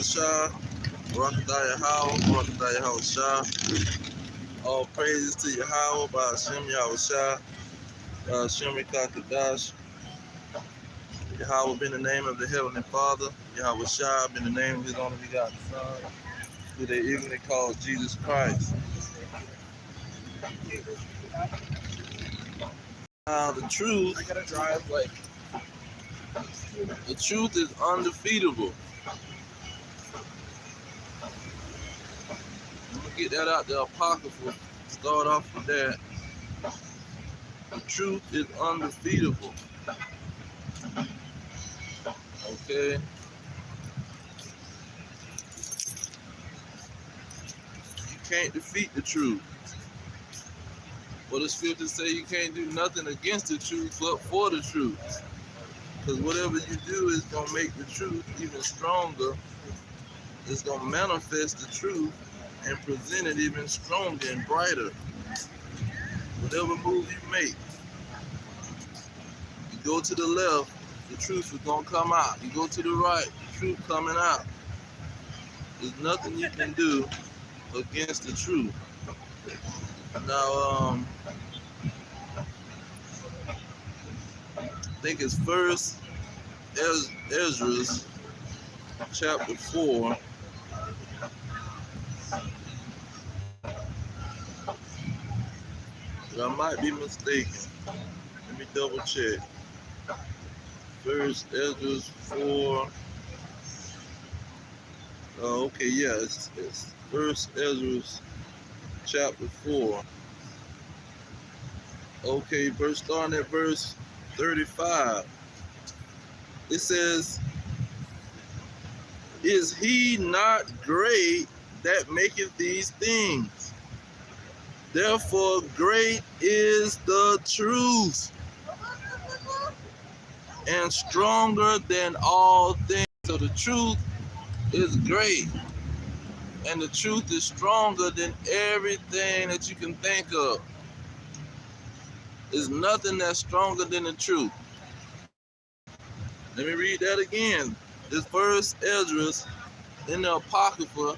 Shah, Barakatah Yahweh, Barakatah Yahweh Shah. All praises to Yahweh, by Hashem Yahweh Shah, by Hashem Rekakadash. Yahweh been the name of the Heavenly Father, Yahweh Shah been the name of His only begotten Son, who they ignorantly call Jesus Christ. Now the truth, I gotta drive like the truth is undefeatable. I'm gonna get that out the Apocrypha. Start off with that. The truth is undefeatable. Okay. You can't defeat the truth. But the scriptures say you can't do nothing against the truth but for the truth. Because whatever you do is going to make the truth even stronger. It's going to manifest the truth and present it even stronger and brighter. Whatever move you make, you go to the left, the truth is going to come out. You go to the right, the truth coming out. There's nothing you can do against the truth. Now, I think it's First Ezra, chapter 4. But I might be mistaken. Let me double check. First Ezra 4. Okay, yeah, it's First Ezra chapter 4. Okay, starting at verse 35. It says, "Is he not great that maketh these things? Therefore great is the truth, and stronger than all things." So the truth is great, and the truth is stronger than everything that you can think of. There's nothing that's stronger than the truth. Let me read that again. This First Ezra in the Apocrypha,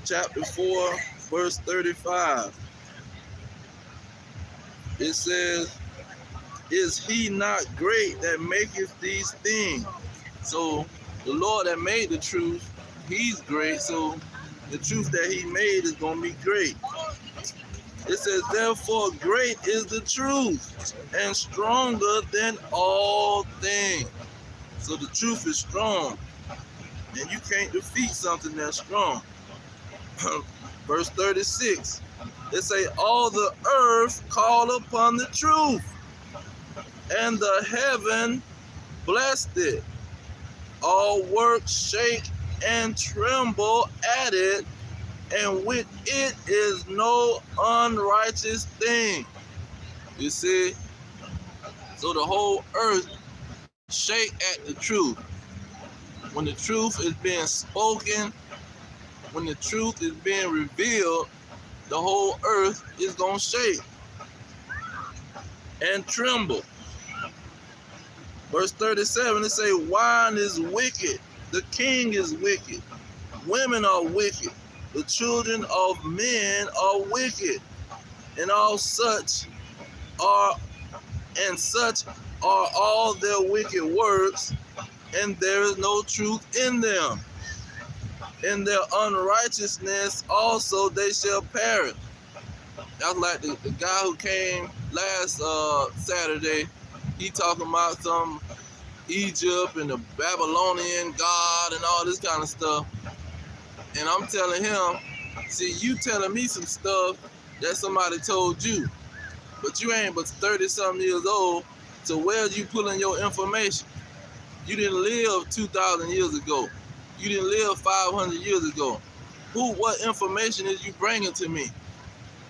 chapter 4, verse 35. It says, "Is he not great that maketh these things?" So the Lord that made the truth, He's great. So the truth that He made is going to be great. It says, "Therefore great is the truth, and stronger than all things." So the truth is strong, and you can't defeat something that's strong. Verse 36, it say, "All the earth call upon the truth, and the heaven blessed it. All works shake and tremble at it, and with it is no unrighteous thing." You see? So the whole earth shake at the truth. When the truth is being spoken, when the truth is being revealed, the whole earth is going to shake and tremble. Verse 37, it say, "Wine is wicked, the king is wicked, women are wicked, the children of men are wicked, and such are all their wicked works, and there is no truth in them. In their unrighteousness also they shall perish." That's like the guy who came last Saturday. He talking about some Egypt and the Babylonian God and all this kind of stuff. And I'm telling him, see, you telling me some stuff that somebody told you, but you ain't but 30-something years old, so where's you pulling your information? You didn't live 2,000 years ago. You didn't live 500 years ago. What information is you bringing to me?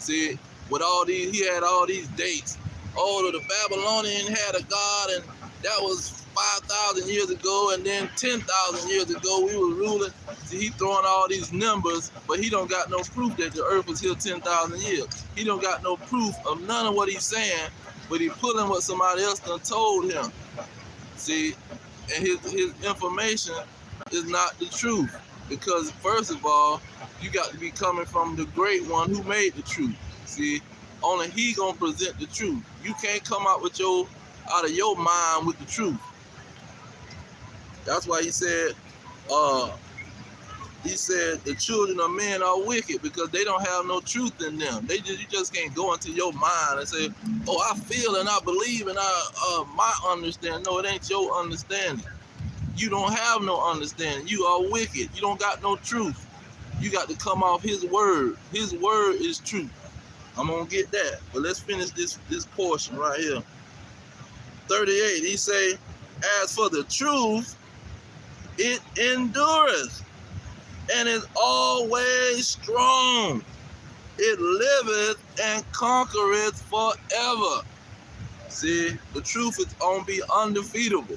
See, with all these, he had all these dates. Oh, the Babylonian had a god, and that was 5,000 years ago, and then 10,000 years ago we were ruling. See, he throwing all these numbers, but he don't got no proof that the earth was here 10,000 years. He don't got no proof of none of what he's saying, but he pulling what somebody else done told him. See, and his information is not the truth. Because first of all, you got to be coming from the great one who made the truth. See, only he gonna present the truth. You can't come out with out of your mind with the truth. That's why uh, he said the children of men are wicked because they don't have no truth in them. You just can't go into your mind and say, oh, I feel and I believe and my understanding. No, it ain't your understanding. You don't have no understanding. You are wicked. You don't got no truth. You got to come off his word. His word is truth. I'm going to get that. But let's finish this portion right here. 38, he say, as for the truth, it endureth and is always strong. It liveth and conquereth forever. See, the truth is going to be undefeatable.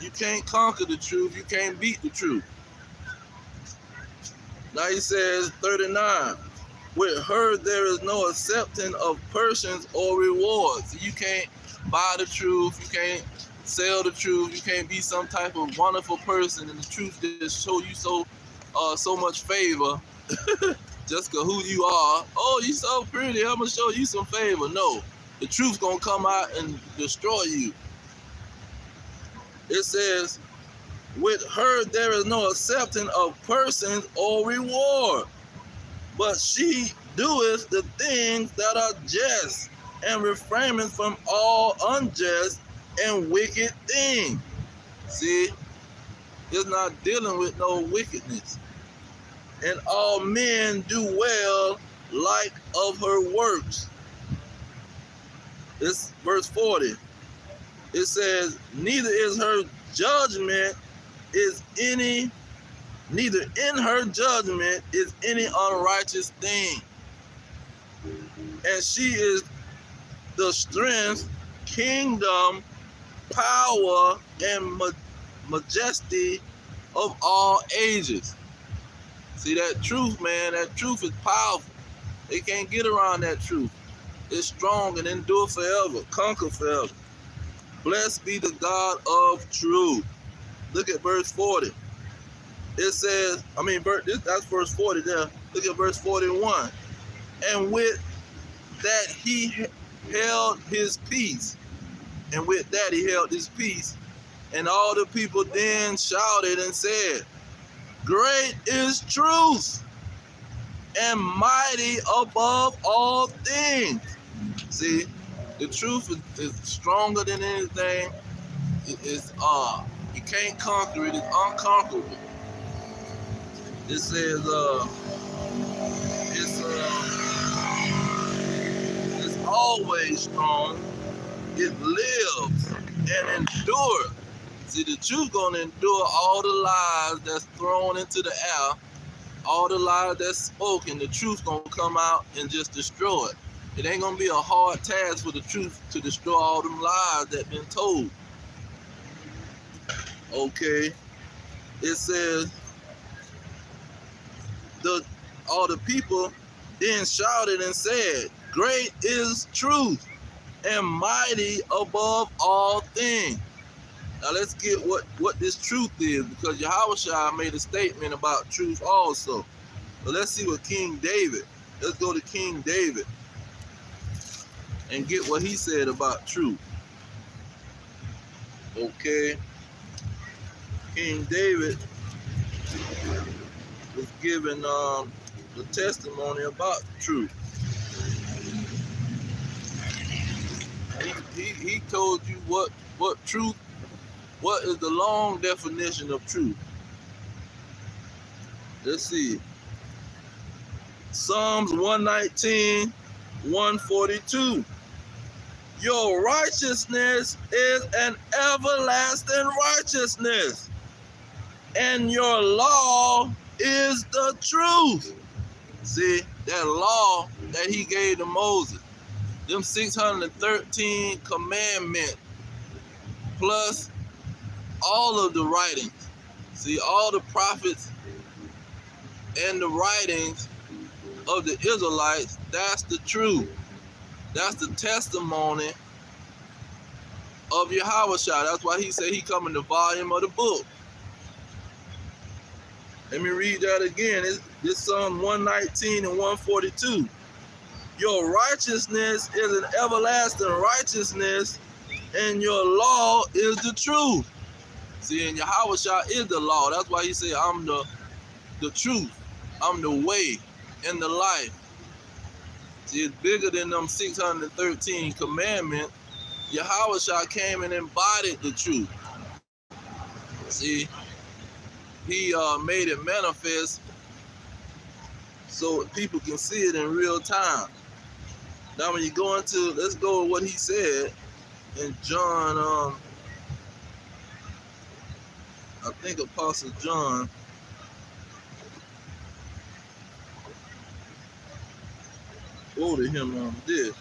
You can't conquer the truth. You can't beat the truth. Now he says, 39, with her there is no accepting of persons or rewards. You can't buy the truth. You can't sell the truth. You can't be some type of wonderful person and the truth just show you so much favor just because who you are. Oh, you so pretty. I'm going to show you some favor. No, the truth's going to come out and destroy you. It says, with her there is no accepting of persons or reward, but she doeth the things that are just, and refraineth from all unjust and wicked things. See, it's not dealing with no wickedness. And all men do well like of her works. This verse 40. It says, neither in her judgment is any unrighteous thing. And she is the strength, kingdom, power, and majesty of all ages. See, that truth, man, that truth is powerful. They can't get around that truth. It's strong and endure forever, conquer forever. Blessed be the God of truth. Look at verse 40. It says, that's verse 40 there. Look at verse 41. And with that he held his peace. And with that he held his peace. And all the people then shouted and said, great is truth and mighty above all things. See, the truth is stronger than anything. You can't conquer it. It's unconquerable. It says it's always strong. It lives and endures. See, the truth gonna endure all the lies that's thrown into the air, all the lies that's spoken. The truth gonna come out and just destroy it. It ain't gonna be a hard task for the truth to destroy all them lies that been told. Okay, it says all the people then shouted and said, great is truth and mighty above all things. Now let's get what this truth is, because Yahushua made a statement about truth also. But let's see what King David, let's go to King David and get what he said about truth. Okay. King David was given the testimony about truth. He told you what truth, what is the long definition of truth. Let's see. Psalms 119, 142. Your righteousness is an everlasting righteousness, and your law is the truth. See, that law that he gave to Moses, them 613 commandments, plus all of the writings. See, all the prophets and the writings of the Israelites, that's the truth. That's the testimony of Yahushua. That's why he said he come in the volume of the book. Let me read that again. This Psalm 119 and 142. Your righteousness is an everlasting righteousness, and your law is the truth. See, and Yahweh Shah is the law. That's why he said, I'm the truth. I'm the way and the life. See, it's bigger than them 613 commandments. Yahweh Shah came and embodied the truth. See, he made it manifest so people can see it in real time. Now, when you go into, let's go with what he said in John, I think Apostle John. Quoted him on this.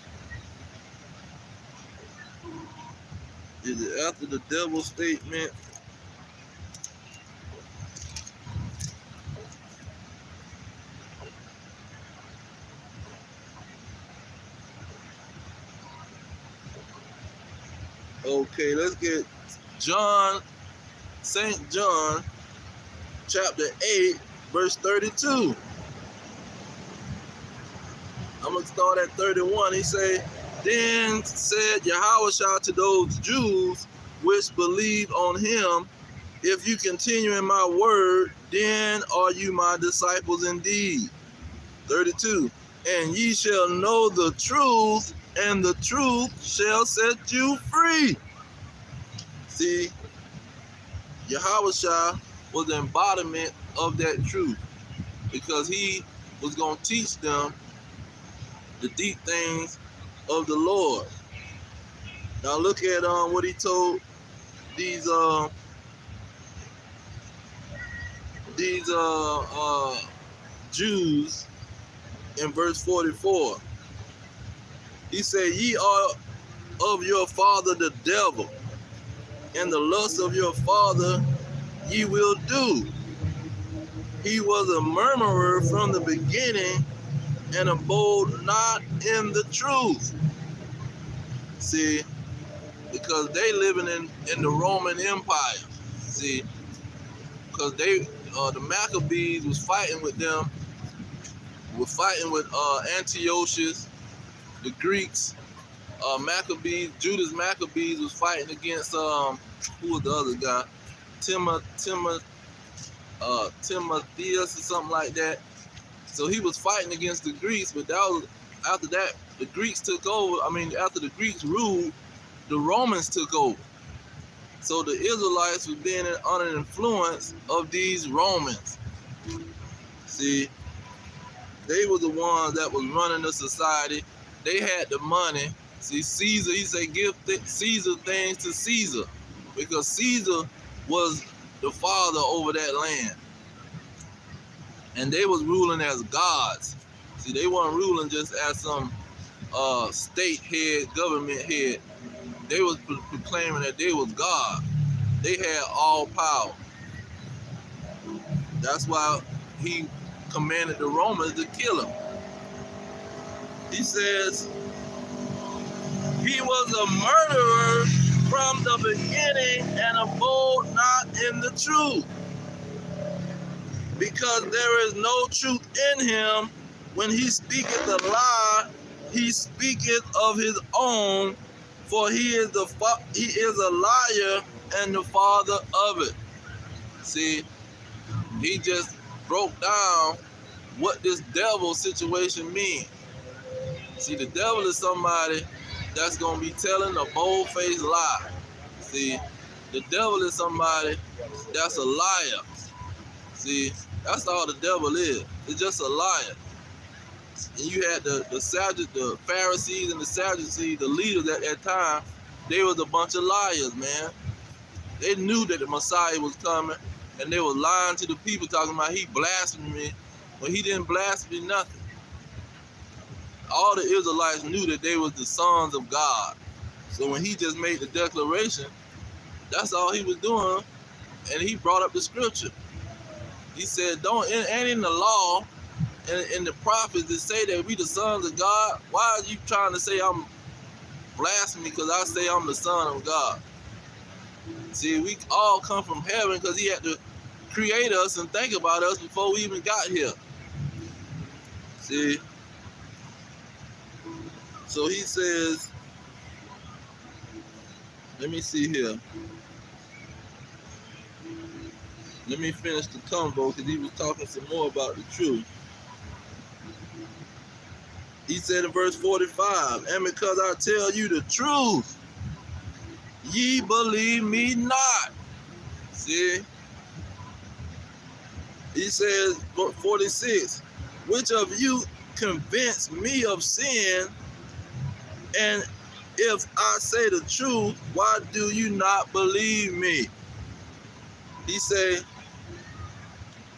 Is it after the devil's statement? Okay, let's get John, St. John, chapter 8, verse 32. I'm going to start at 31. He say, then said Yahweh Shah to those Jews which believe on him, if you continue in my word, then are you my disciples indeed. 32. And ye shall know the truth, and the truth shall set you free. See, Yahweh Shah was the embodiment of that truth, because he was going to teach them the deep things of the Lord. Now look at what he told these Jews in verse 44. He said, ye are of your father the devil, and the lust of your father ye will do. He was a murmurer from the beginning, and abode not in the truth. See, because they living in the Roman Empire. See, because they the Maccabees was fighting with them. Were fighting with Antiochus, the Greeks. Judas Maccabees was fighting against who was the other guy? Timotheus or something like that. So he was fighting against the Greeks, but that was after that the Greeks took over. I mean, after the Greeks ruled, the Romans took over. So the Israelites were being under the influence of these Romans. See, they were the ones that was running the society. They had the money. See, Caesar, he said, give Caesar things to Caesar, because Caesar was the father over that land. And they was ruling as gods. See, they weren't ruling just as some state head, government head. They was proclaiming that they was God. They had all power. That's why he commanded the Romans to kill him. He says, he was a murderer from the beginning and abode not in the truth, because there is no truth in him. When he speaketh a lie, he speaketh of his own, for he is a liar and the father of it. See, he just broke down what this devil situation means. See, the devil is somebody that's going to be telling a bold-faced lie. See, the devil is somebody that's a liar. See, that's all the devil is. It's just a liar. And you had the Pharisees and the Sadducees, the leaders at that time, they was a bunch of liars, man. They knew that the Messiah was coming, and they were lying to the people, talking about he blasphemed, when he didn't blaspheme nothing. All the Israelites knew that they was the sons of God. So when he just made the declaration, that's all he was doing. And he brought up the scripture. He said, ain't in the law and in the prophets that say that we the sons of God? Why are you trying to say I'm blaspheming because I say I'm the son of God? See, we all come from heaven because he had to create us and think about us before we even got here. See? So he says, let me see here. Let me finish the combo because he was talking some more about the truth. He said in verse 45, and because I tell you the truth, ye believe me not. See? He says, 46, which of you convince me of sin? And if I say the truth, why do you not believe me? He say,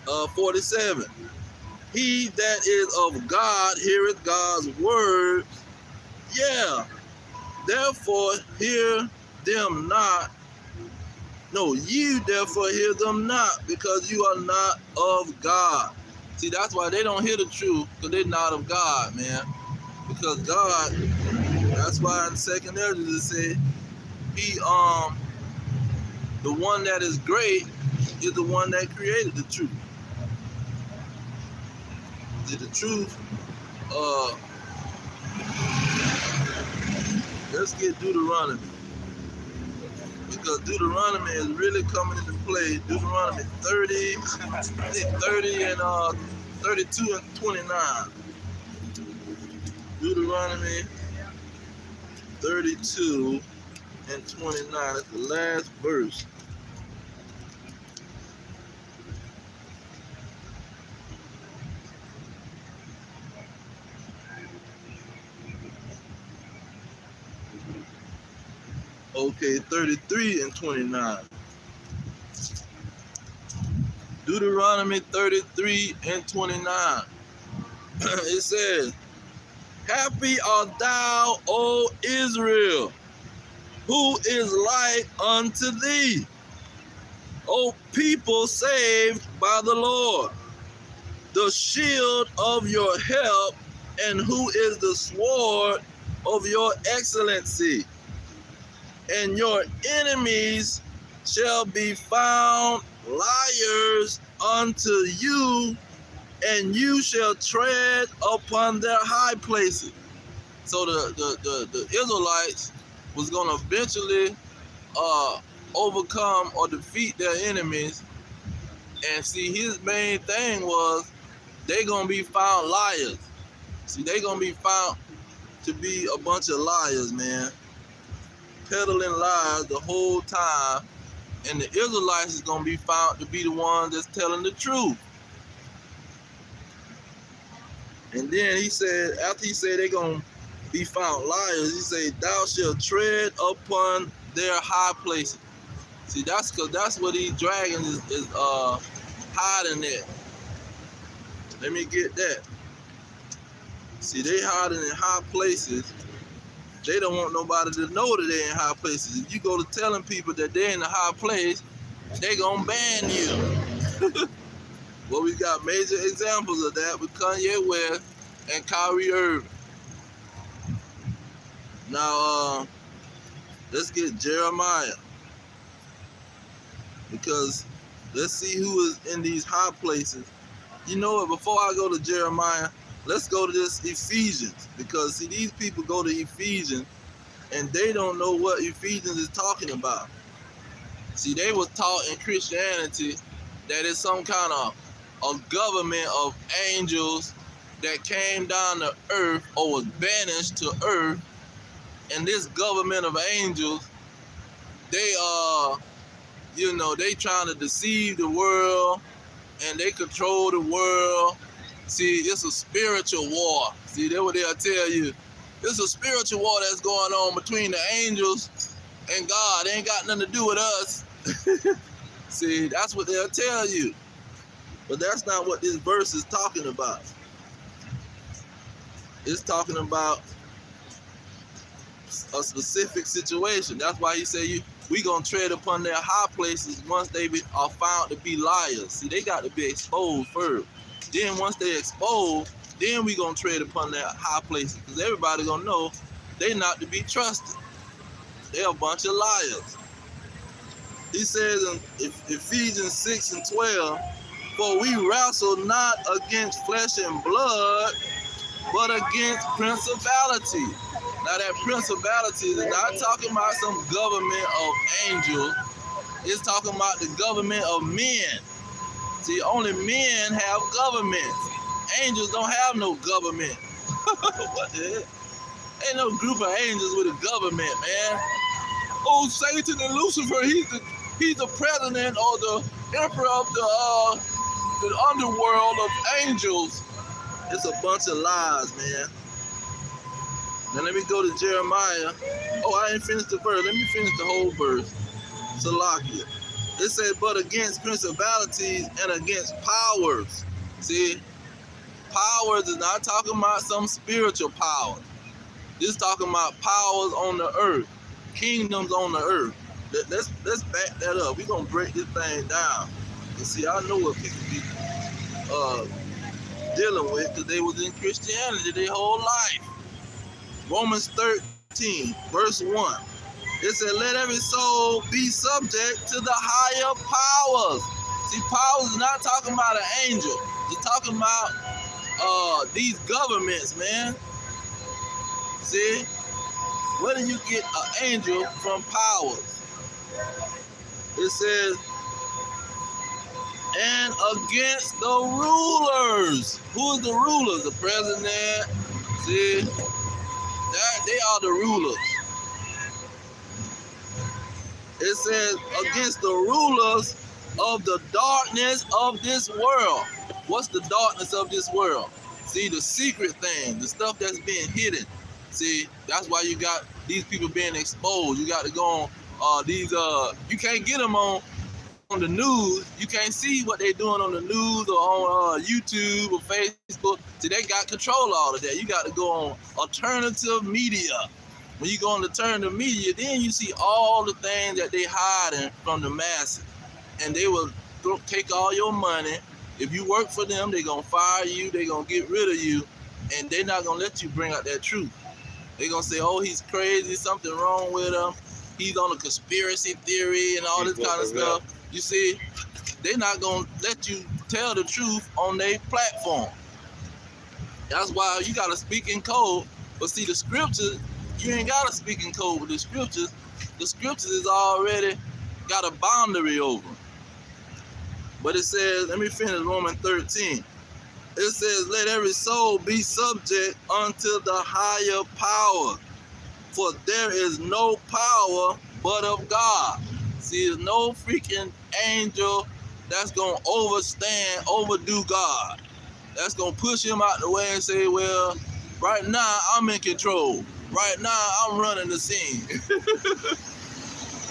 47, he that is of God heareth God's words. Yeah, therefore hear them not. No, you therefore hear them not, because you are not of God. See, that's why they don't hear the truth, because they're not of God, man. Because God, that's why in 2nd Ezra it said, he, the one that is great is the one that created the truth. See, the truth, let's get Deuteronomy. Because Deuteronomy is really coming into play. Deuteronomy 30 and 32 and 29. Deuteronomy 32 and 29. That's the last verse. Okay, 33 and 29. Deuteronomy 33 and 29. It says, happy art thou, O Israel, who is like unto thee, O people saved by the Lord, the shield of your help, and who is the sword of your excellency. And your enemies shall be found liars unto you, and you shall tread upon their high places. So the Israelites was going to eventually overcome or defeat their enemies. And see, his main thing was they going to be found liars. See, they going to be found to be a bunch of liars, man. Peddling lies the whole time, and the Israelites is going to be found to be the ones that's telling the truth. And then he said, after he said they're going to be found liars, he said, thou shalt tread upon their high places. See, that's because that's what these dragons is hiding at. Let me get that. See, they hiding in high places. They don't want nobody to know that they're in high places. If you go to telling people that they're in a high place, they gonna ban you. Well, we got major examples of that with Kanye West and Kyrie Irving. Now, let's get Jeremiah. Because let's see who is in these high places. You know what, before I go to Jeremiah, let's go to this Ephesians, because see, these people go to Ephesians and they don't know what Ephesians is talking about. See, they were taught in Christianity that it's some kind of a government of angels that came down to earth or was banished to earth, and this government of angels, they they trying to deceive the world and they control the world. See, it's a spiritual war. See, that's what they'll tell you. It's a spiritual war that's going on between the angels and God. It ain't got nothing to do with us. See, that's what they'll tell you. But that's not what this verse is talking about. It's talking about a specific situation. That's why he say we gonna tread upon their high places once they are found to be liars. See, they got to be exposed first. Then once they exposed, then we gonna tread upon their high places, because everybody gonna know they not to be trusted. They're a bunch of liars. He says in Ephesians 6 and 12, for we wrestle not against flesh and blood, but against principalities. Now that principality is not talking about some government of angels. It's talking about the government of men. See, only men have governments. Angels don't have no government. What the heck? Ain't no group of angels with a government, man. Oh, Satan and Lucifer, he's the president or the emperor of the underworld of angels. It's a bunch of lies, man. Now let me go to Jeremiah. Oh, I ain't finished the verse. Let me finish the whole verse. Salakia. It says, but against principalities and against powers. See, powers is not talking about some spiritual power. This talking about powers on the earth, kingdoms on the earth. Let's back that up. We're gonna break this thing down. And see, I know what people be dealing with because they was in Christianity their whole life. Romans 13, verse 1. It said, let every soul be subject to the higher powers. See, powers is not talking about an angel. It's talking about these governments, man. See? Where do you get an angel from powers? It says, and against the rulers. Who is the rulers? The president. See? They are the rulers. It says, against the rulers of the darkness of this world. What's the darkness of this world? See, the secret thing, the stuff that's being hidden. See, that's why you got these people being exposed. You got to go on you can't get them on the news. You can't see what they're doing on the news or on YouTube or Facebook. See, they got control of all of that. You got to go on alternative media. When you go on alternative media, then you see all the things that they hiding from the masses. And they will take all your money. If you work for them, they're going to fire you. They're going to get rid of you. And they're not going to let you bring out that truth. They're going to say, oh, he's crazy, something wrong with him. He's on a conspiracy theory and all this kind of stuff. You see, they're not going to let you tell the truth on their platform. That's why you got to speak in code. But see, the scriptures, you ain't got to speak in code with the scriptures. The scriptures is already got a boundary over them. But it says, let me finish Romans 13. It says, let every soul be subject unto the higher power. For there is no power but of God. See, there's no freaking angel that's going to overdo God. That's going to push him out the way and say, well, right now I'm in control. Right now I'm running the scene.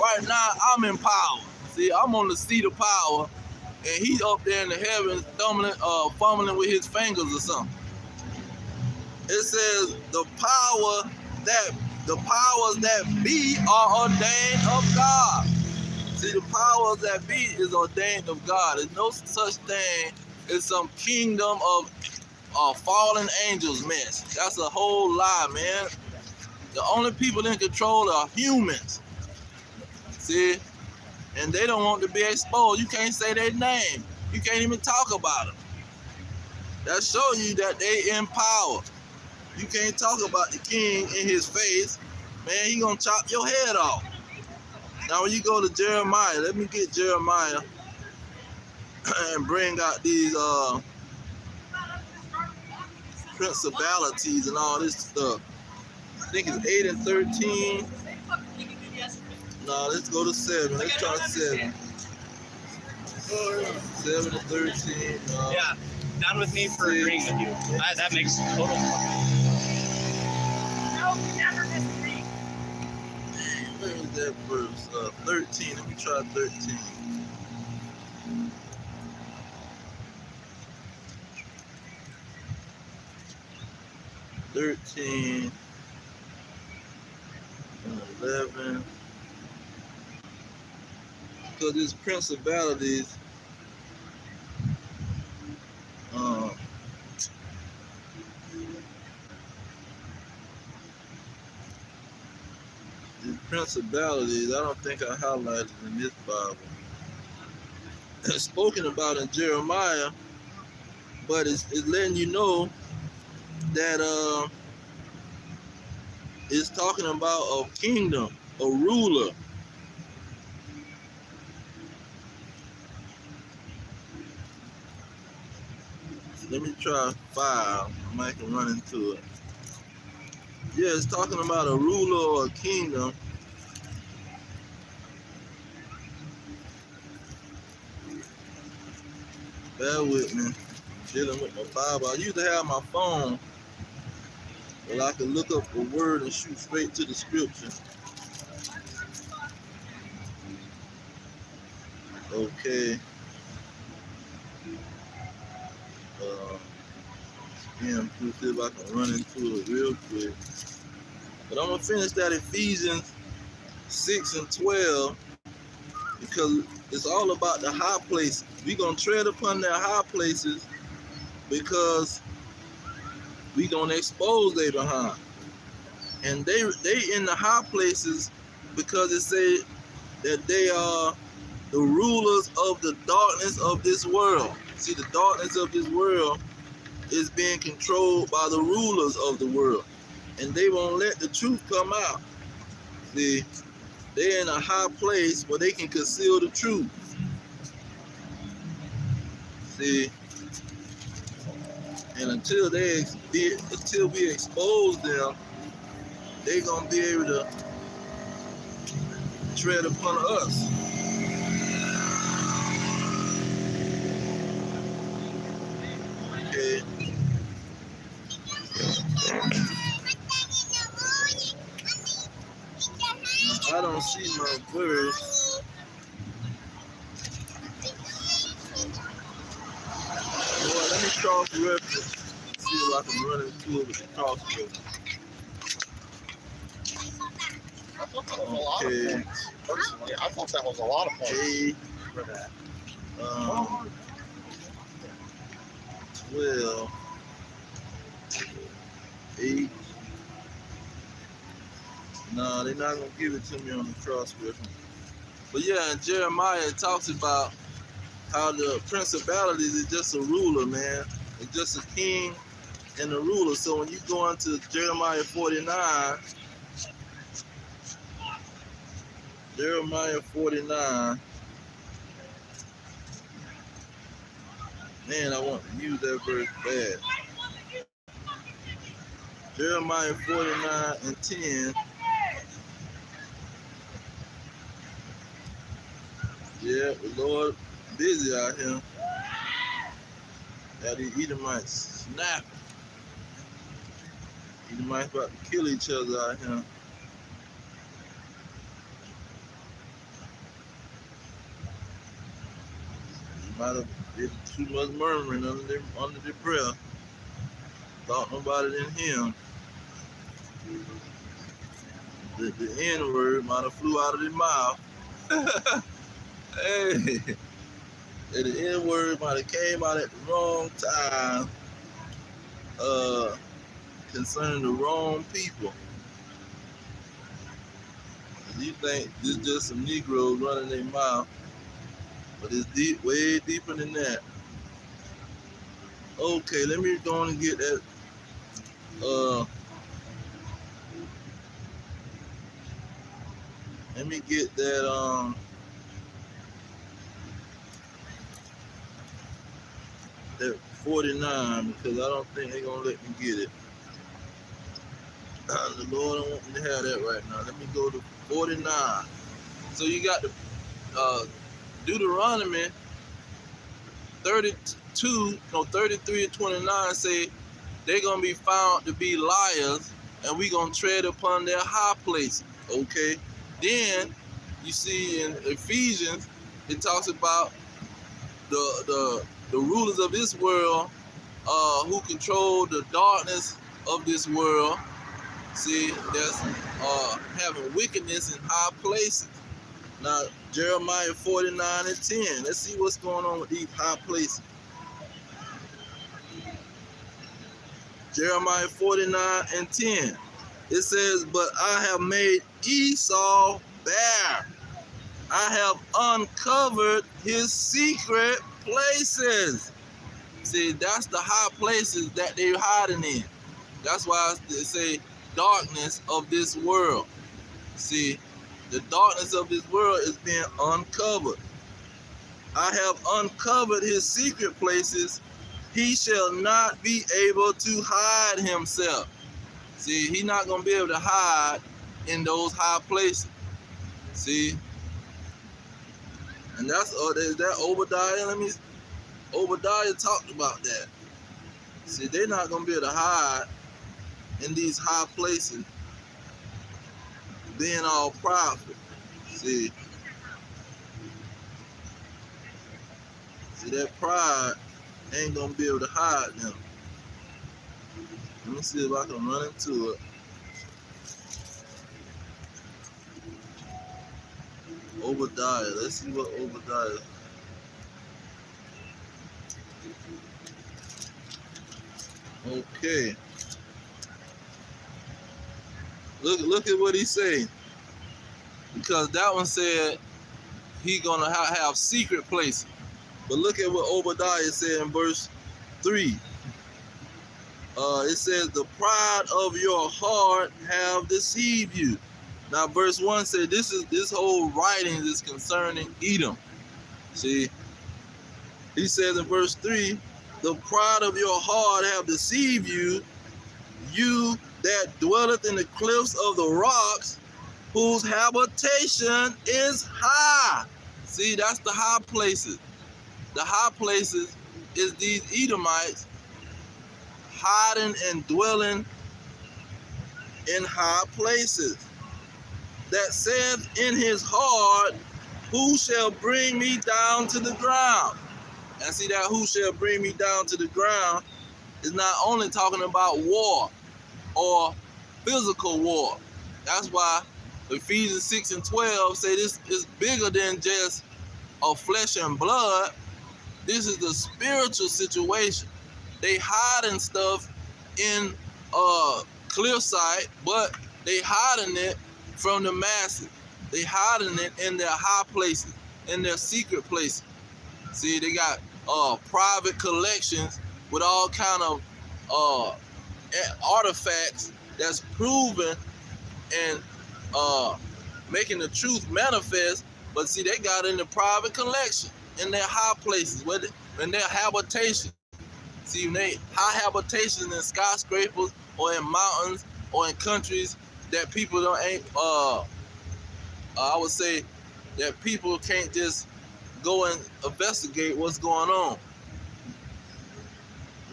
Right now I'm in power. See, I'm on the seat of power. And he's up there in the heavens fumbling with his fingers or something. It says the powers that be are ordained of God. See, the powers that be is ordained of God. There's no such thing as some kingdom of fallen angels mess. That's a whole lie, man. The only people in control are humans. See? And they don't want to be exposed. You can't say their name. You can't even talk about them. That shows you that they in power. You can't talk about the king in his face. Man, he gonna chop your head off. Now when you go to Jeremiah, let me get Jeremiah and bring out these principalities and all this stuff. I think it's 8 and 13. No, let's go to 7. Let's try 7. 7 and 13. Yeah, down with me for agreeing with you. That makes total sense. No, we never disagree. Where is that verse? 13. Let me try 13. $13 and 11. Because these principalities, principalities, I don't think I highlighted in this Bible. It's spoken about in Jeremiah, but it's letting you know that it's talking about a kingdom, a ruler. So let me try 5. I might can run into it. Yeah, it's talking about a ruler or a kingdom. Bear with me. Dealing with my Bible. I used to have my phone, but I can look up a word and shoot straight to the scripture. Okay. Again, let's see if I can run into it real quick. But I'm gonna finish that Ephesians 6 and 12 because it's all about the high places. We're gonna tread upon their high places because we're gonna expose their behind. And they in the high places because it said that they are the rulers of the darkness of this world. See, the darkness of this world is being controlled by the rulers of the world. And they won't let the truth come out. See, they're in a high place where they can conceal the truth. See, and until we expose them, they're gonna be able to tread upon us. Okay. I don't see my verse. Well, let me cross reference. See if I can run into it with the cross reference. I thought that was a lot of points. Personally, I thought that was a lot of points for that. 12, 8. No, they're not gonna give it to me on the cross reference. But yeah, in Jeremiah it talks about how the principalities is just a ruler, man. It's just a king and a ruler. So when you go into Jeremiah 49, man, I want to use that verse bad. Jeremiah 49 and 10. Yeah, the Lord busy out here. Got these Edomites snapping. Edomites about to kill each other out here. Might have did too much murmuring under their breath. Thought nobody didn't hear him. The N-word might have flew out of their mouth. Hey, and the N-word might have came out at the wrong time, concerning the wrong people. You think this just some Negroes running their mouth, but it's deep, way deeper than that. Okay, let me go on and get that. Let me get that. That 49 because I don't think they're gonna let me get it. The Lord don't want me to have that right now. Let me go to 49. So you got the Deuteronomy 33 and 29 say they're gonna be found to be liars, and we gonna tread upon their high places. Okay. Then you see in Ephesians it talks about the rulers of this world who control the darkness of this world. See, that's having wickedness in high places. Now, Jeremiah 49 and 10. Let's see what's going on with these high places. Jeremiah 49 and 10. It says, but I have made Esau bare. I have uncovered his secret places. See, that's the high places that they're hiding in. That's why they say darkness of this world. See, the darkness of this world is being uncovered. I have uncovered his secret places. He shall not be able to hide himself. See, he's not going to be able to hide in those high places. See? And that's that Obadiah. Obadiah talked about that. See, they're not going to be able to hide in these high places, being all prideful. See, that pride ain't going to be able to hide them. Let me see if I can run into it. Obadiah. Let's see what Obadiah. Okay. Look at what he say. Because that one said he gonna have secret places. But look at what Obadiah said in verse 3. It says, the pride of your heart have deceived you. Now verse 1 said this whole writing is concerning Edom. See, he says in verse 3, the pride of your heart have deceived you, you that dwelleth in the cliffs of the rocks, whose habitation is high. See, that's the high places. The high places is these Edomites hiding and dwelling in high places. That saith in his heart, who shall bring me down to the ground? And see, that who shall bring me down to the ground is not only talking about war or physical war. That's why Ephesians 6 and 12 say this is bigger than just of flesh and blood. This is the spiritual situation. They hiding stuff in clear sight, but they hiding it from the masses. They hiding it in their high places, in their secret places. See, they got private collections with all kind of artifacts that's proven and making the truth manifest. But see, they got in the private collection, in their high places, in their habitation. See, when they high habitations in skyscrapers or in mountains or in countries that people I would say that people can't just go and investigate what's going on.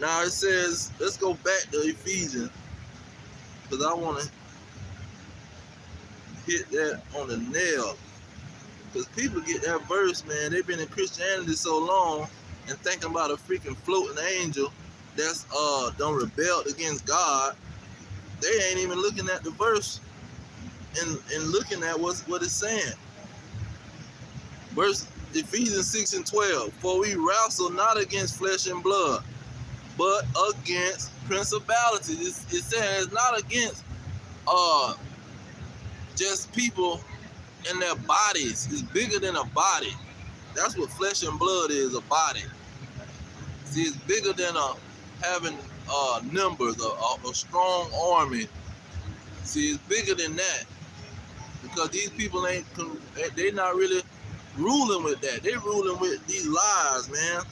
Now it says, let's go back to Ephesians, because I want to hit that on the nail. Because people get that verse, man. They've been in Christianity so long and thinking about a freaking floating angel that's done rebelled against God. They ain't even looking at the verse and looking at what it's saying. Verse Ephesians 6 and 12. For we wrestle not against flesh and blood, but against principalities. It says not against just people in their bodies. It's bigger than a body. That's what flesh and blood is, a body. See, it's bigger than having numbers, a strong army. See, it's bigger than that. Because these people they're not really ruling with that. They're ruling with these lies, man.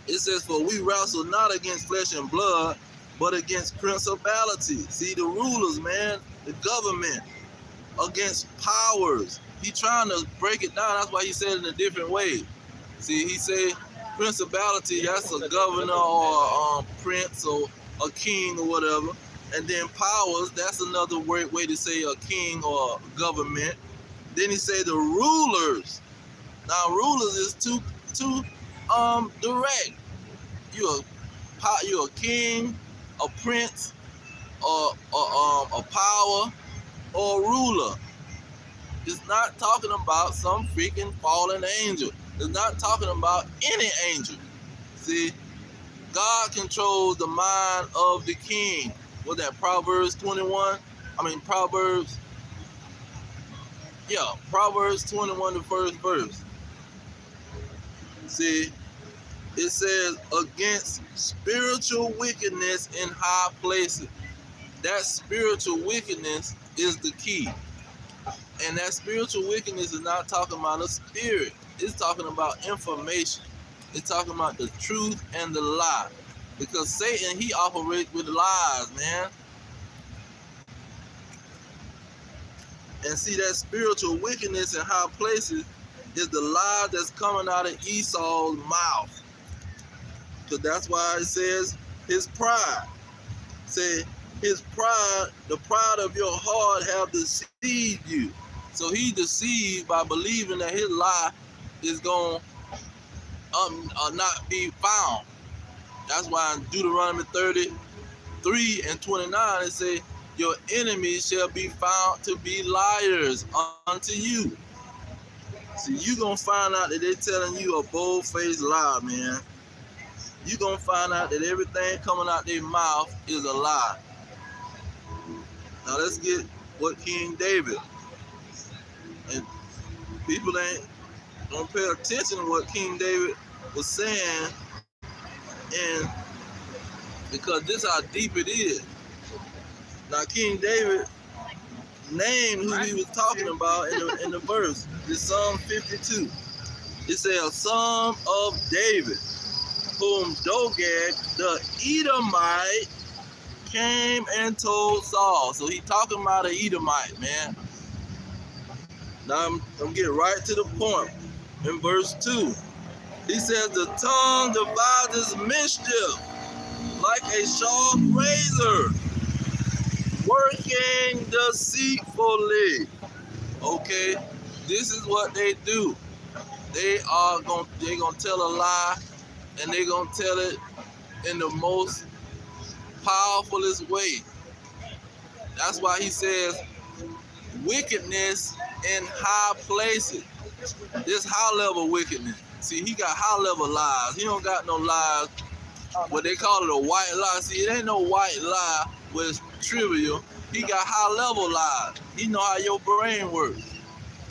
It says, for we wrestle not against flesh and blood, but against principalities. See, the rulers, man, the government, against powers. He trying to break it down. That's why he said it in a different way. See, he said principality, that's a governor or a prince or a king or whatever. And then powers, that's another way to say a king or a government. Then he said the rulers. Now rulers is too direct. You're a king, a prince, or a power, or a ruler. It's not talking about some freaking fallen angel. It's not talking about any angel. See, God controls the mind of the king. was that Proverbs 21? I mean Proverbs. Yeah, Proverbs 21, the first verse. See, it says against spiritual wickedness in high places. That spiritual wickedness is the key. And that spiritual wickedness is not talking about a spirit. It's talking about information. It's talking about the truth and the lie. Because Satan, he operates with lies, man. And see, that spiritual wickedness in high places is the lie that's coming out of Esau's mouth. Because that's why it says his pride. Say, his pride, the pride of your heart have deceived you. So he deceived by believing that his lie is going to not be found. That's why in Deuteronomy 33 and 29 it say, your enemies shall be found to be liars unto you. See, you going to find out that they're telling you a bold-faced lie, man. You're going to find out that everything coming out their mouth is a lie. Now let's get what King David, and people ain't gonna pay attention to what King David was saying, and because this is how deep it is. Now King David named who he was talking about in the verse. It's Psalm 52. It says, a Psalm of David, whom Dogeg the Edomite came and told Saul. So he talking about an Edomite, man. Now I'm getting right to the point. In verse 2, he says, the tongue devises mischief like a sharp razor, working deceitfully. Okay, this is what they do. They gonna tell a lie, and they gonna tell it in the most powerfulest way. That's why he says wickedness in high places. This high level wickedness. See, he got high level lies. He don't got no lies. What they call it a white lie. See, it ain't no white lie where it's trivial. He got high level lies. He know how your brain works.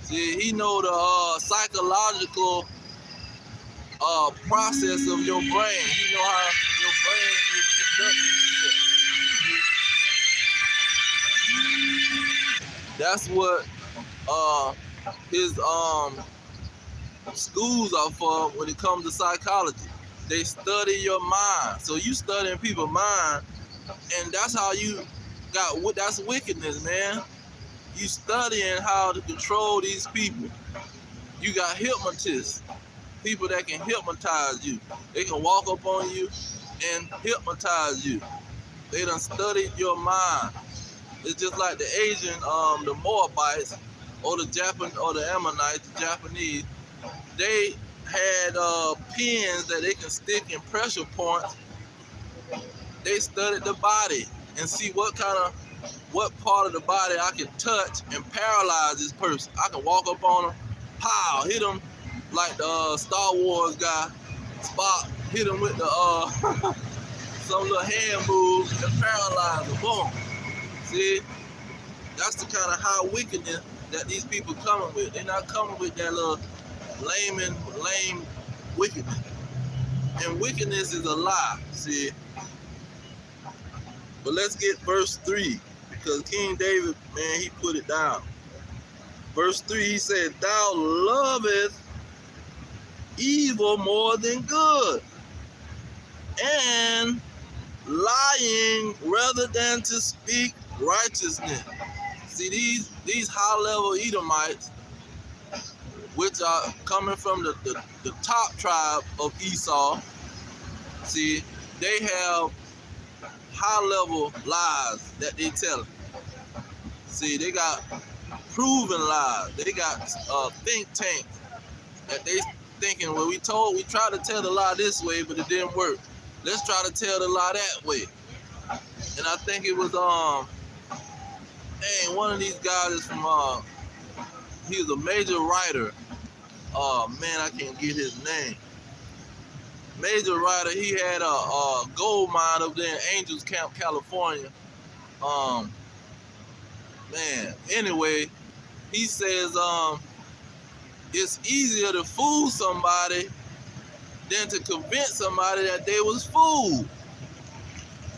See, he know the psychological process of your brain. He know how your brain is conducted. That's what his schools are for when it comes to psychology. They study your mind. So you studying people's mind, and that's how you got, that's wickedness, man. You studying how to control these people. You got hypnotists, people that can hypnotize you. They can walk up on you and hypnotize you. They done studied your mind. It's just like the Asian, the Moabites, or the Japan, or the Ammonites, the Japanese. They had pins that they can stick in pressure points. They studied the body and see what part of the body I can touch and paralyze this person. I can walk up on them, pow, hit them like the Star Wars guy, Spock, hit him with the some little hand move and paralyze them. Boom. See, that's the kind of high wickedness that these people coming with. They're not coming with that little lame wickedness. And wickedness is a lie, see. But let's get verse 3, because King David, man, he put it down. Verse 3, he said, thou lovest evil more than good, and lying rather than to speak righteousness. See, these high-level Edomites, which are coming from the top tribe of Esau, see, they have high-level lies that they tell. See, they got proven lies. They got think tanks that they thinking, well, we tried to tell the lie this way, but it didn't work. Let's try to tell the lie that way. And I think it was one of these guys is from he was a major writer. Man, I can't get his name. Major writer. He had a gold mine up there in Angels Camp, California, Man, anyway, he says it's easier to fool somebody than to convince somebody that they was fooled.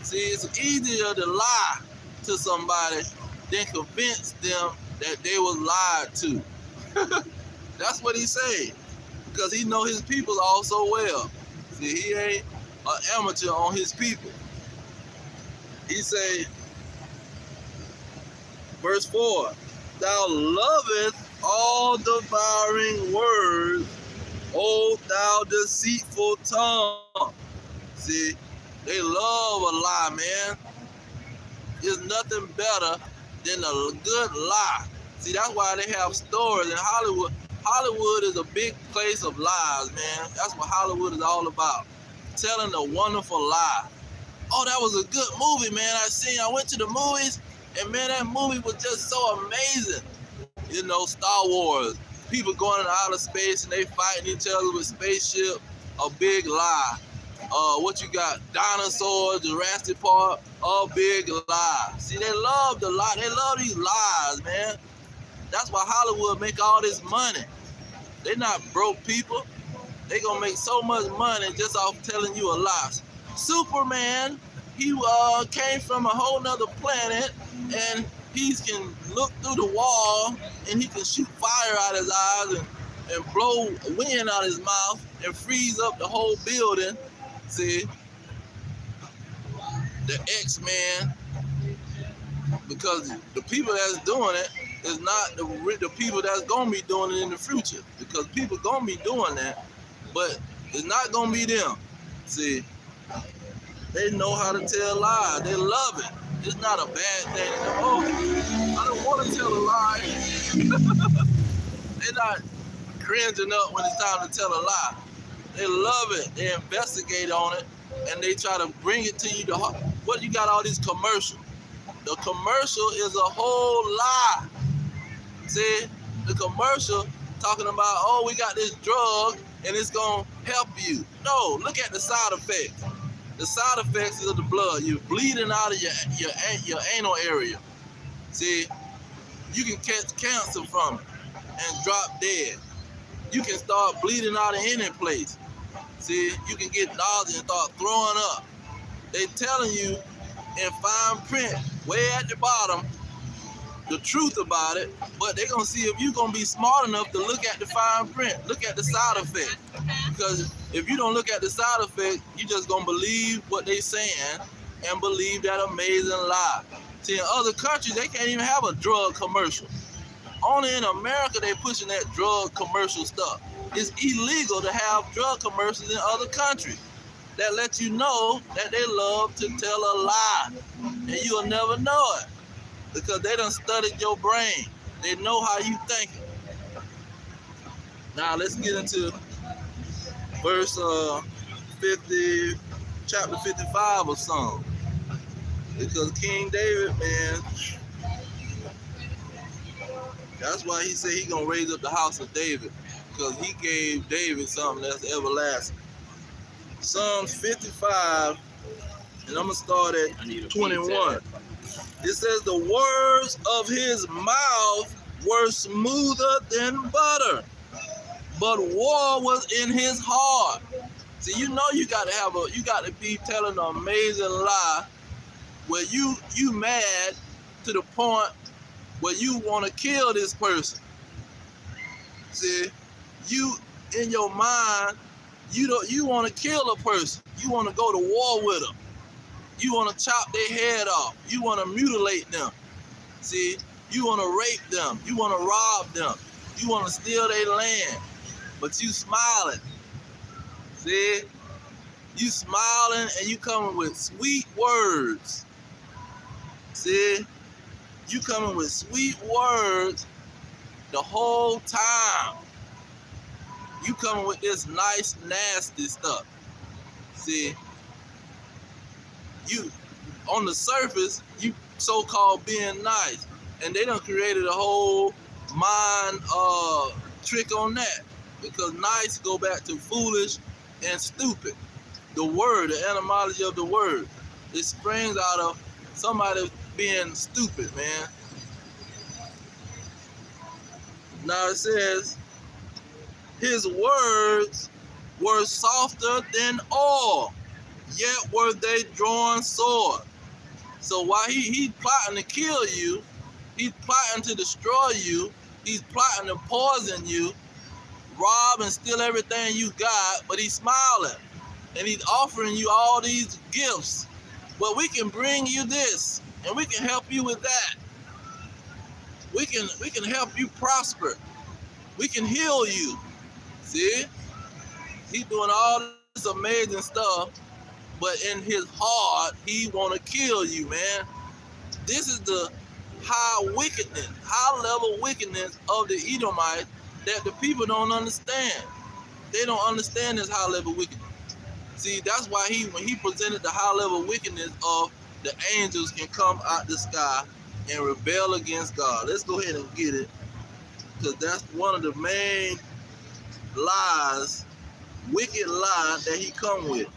See, it's easier to lie to somebody than convince them that they was lied to. That's what he said, because he know his people also well. See, he ain't an amateur on his people. He say, verse 4, thou lovest all devouring words, O thou deceitful tongue. See, they love a lie, man. There's nothing better than a good lie. See, that's why they have stores in Hollywood. Hollywood is a big place of lies, man. That's what Hollywood is all about. Telling a wonderful lie. Oh, that was a good movie, man. I went to the movies, and man, that movie was just so amazing. You know, Star Wars. People going into outer space and they fighting each other with spaceship. A big lie. What you got? Dinosaurs, Jurassic Park. A big lie. See, they love the lie. They love these lies, man. That's why Hollywood make all this money. They not broke people. They gonna make so much money just off telling you a lie. Superman, he came from a whole nother planet, and he can look through the wall, and he can shoot fire out his eyes and blow wind out his mouth and freeze up the whole building. See, the X-Men, because the people that's doing it is not the people that's gonna be doing it in the future, because people gonna be doing that, but it's not gonna be them. See, they know how to tell lies. They love it. It's not a bad thing. Oh, I don't want to tell a lie. They're not cringing up when it's time to tell a lie. They love it. They investigate on it, and they try to bring it to you. What you got all these commercials? The commercial is a whole lie. See, the commercial talking about, oh, we got this drug and it's gonna help you. No, look at the side effects. The side effects is of the blood. You're bleeding out of your anal area. See, you can catch cancer from it and drop dead. You can start bleeding out of any place. See, you can get nausea and start throwing up. They telling you in fine print, way at the bottom, the truth about it, but they're gonna see if you're gonna be smart enough to look at the fine print, look at the side effect. Because if you don't look at the side effect, you just gonna believe what they saying and believe that amazing lie. See, in other countries, they can't even have a drug commercial. Only in America, they pushing that drug commercial stuff. It's illegal to have drug commercials in other countries that let you know that they love to tell a lie, and you'll never know it because they done studied your brain. They know how you think. Now let's get into verse 50, chapter 55 or something, because King David, man, that's why he said he gonna raise up the house of David, because he gave David something that's everlasting. Psalms 55, and I'm gonna start at 21. It says, the words of his mouth were smoother than butter, but war was in his heart. See, you know you got to be telling an amazing lie where you mad to the point where you want to kill this person. See, you in your mind, you want to kill a person. You want to go to war with them. You want to chop their head off. You want to mutilate them. See, you want to rape them. You want to rob them. You want to steal their land. But you smiling. See, you smiling and you coming with sweet words. See, you coming with sweet words the whole time. You coming with this nice, nasty stuff. See, you, on the surface, you so-called being nice. And they done created a whole mind trick on that. Because nice go back to foolish and stupid. The word, the etymology of the word, it springs out of somebody being stupid, man. Now it says, his words were softer than oil, yet were they drawn sword. So while he's plotting to kill you, he's plotting to destroy you, he's plotting to poison you, rob and steal everything you got, but he's smiling and he's offering you all these gifts. But we can bring you this, and we can help you with that. We can help you prosper. We can heal you. See? He's doing all this amazing stuff, but in his heart, he want to kill you, man. This is the high wickedness, high level wickedness of the Edomites that the people don't understand. They don't understand this high level wickedness. See, that's why when he presented the high level wickedness of the angels can come out the sky and rebel against God. Let's go ahead and get it, because that's one of the main lies, wicked lies that he come with.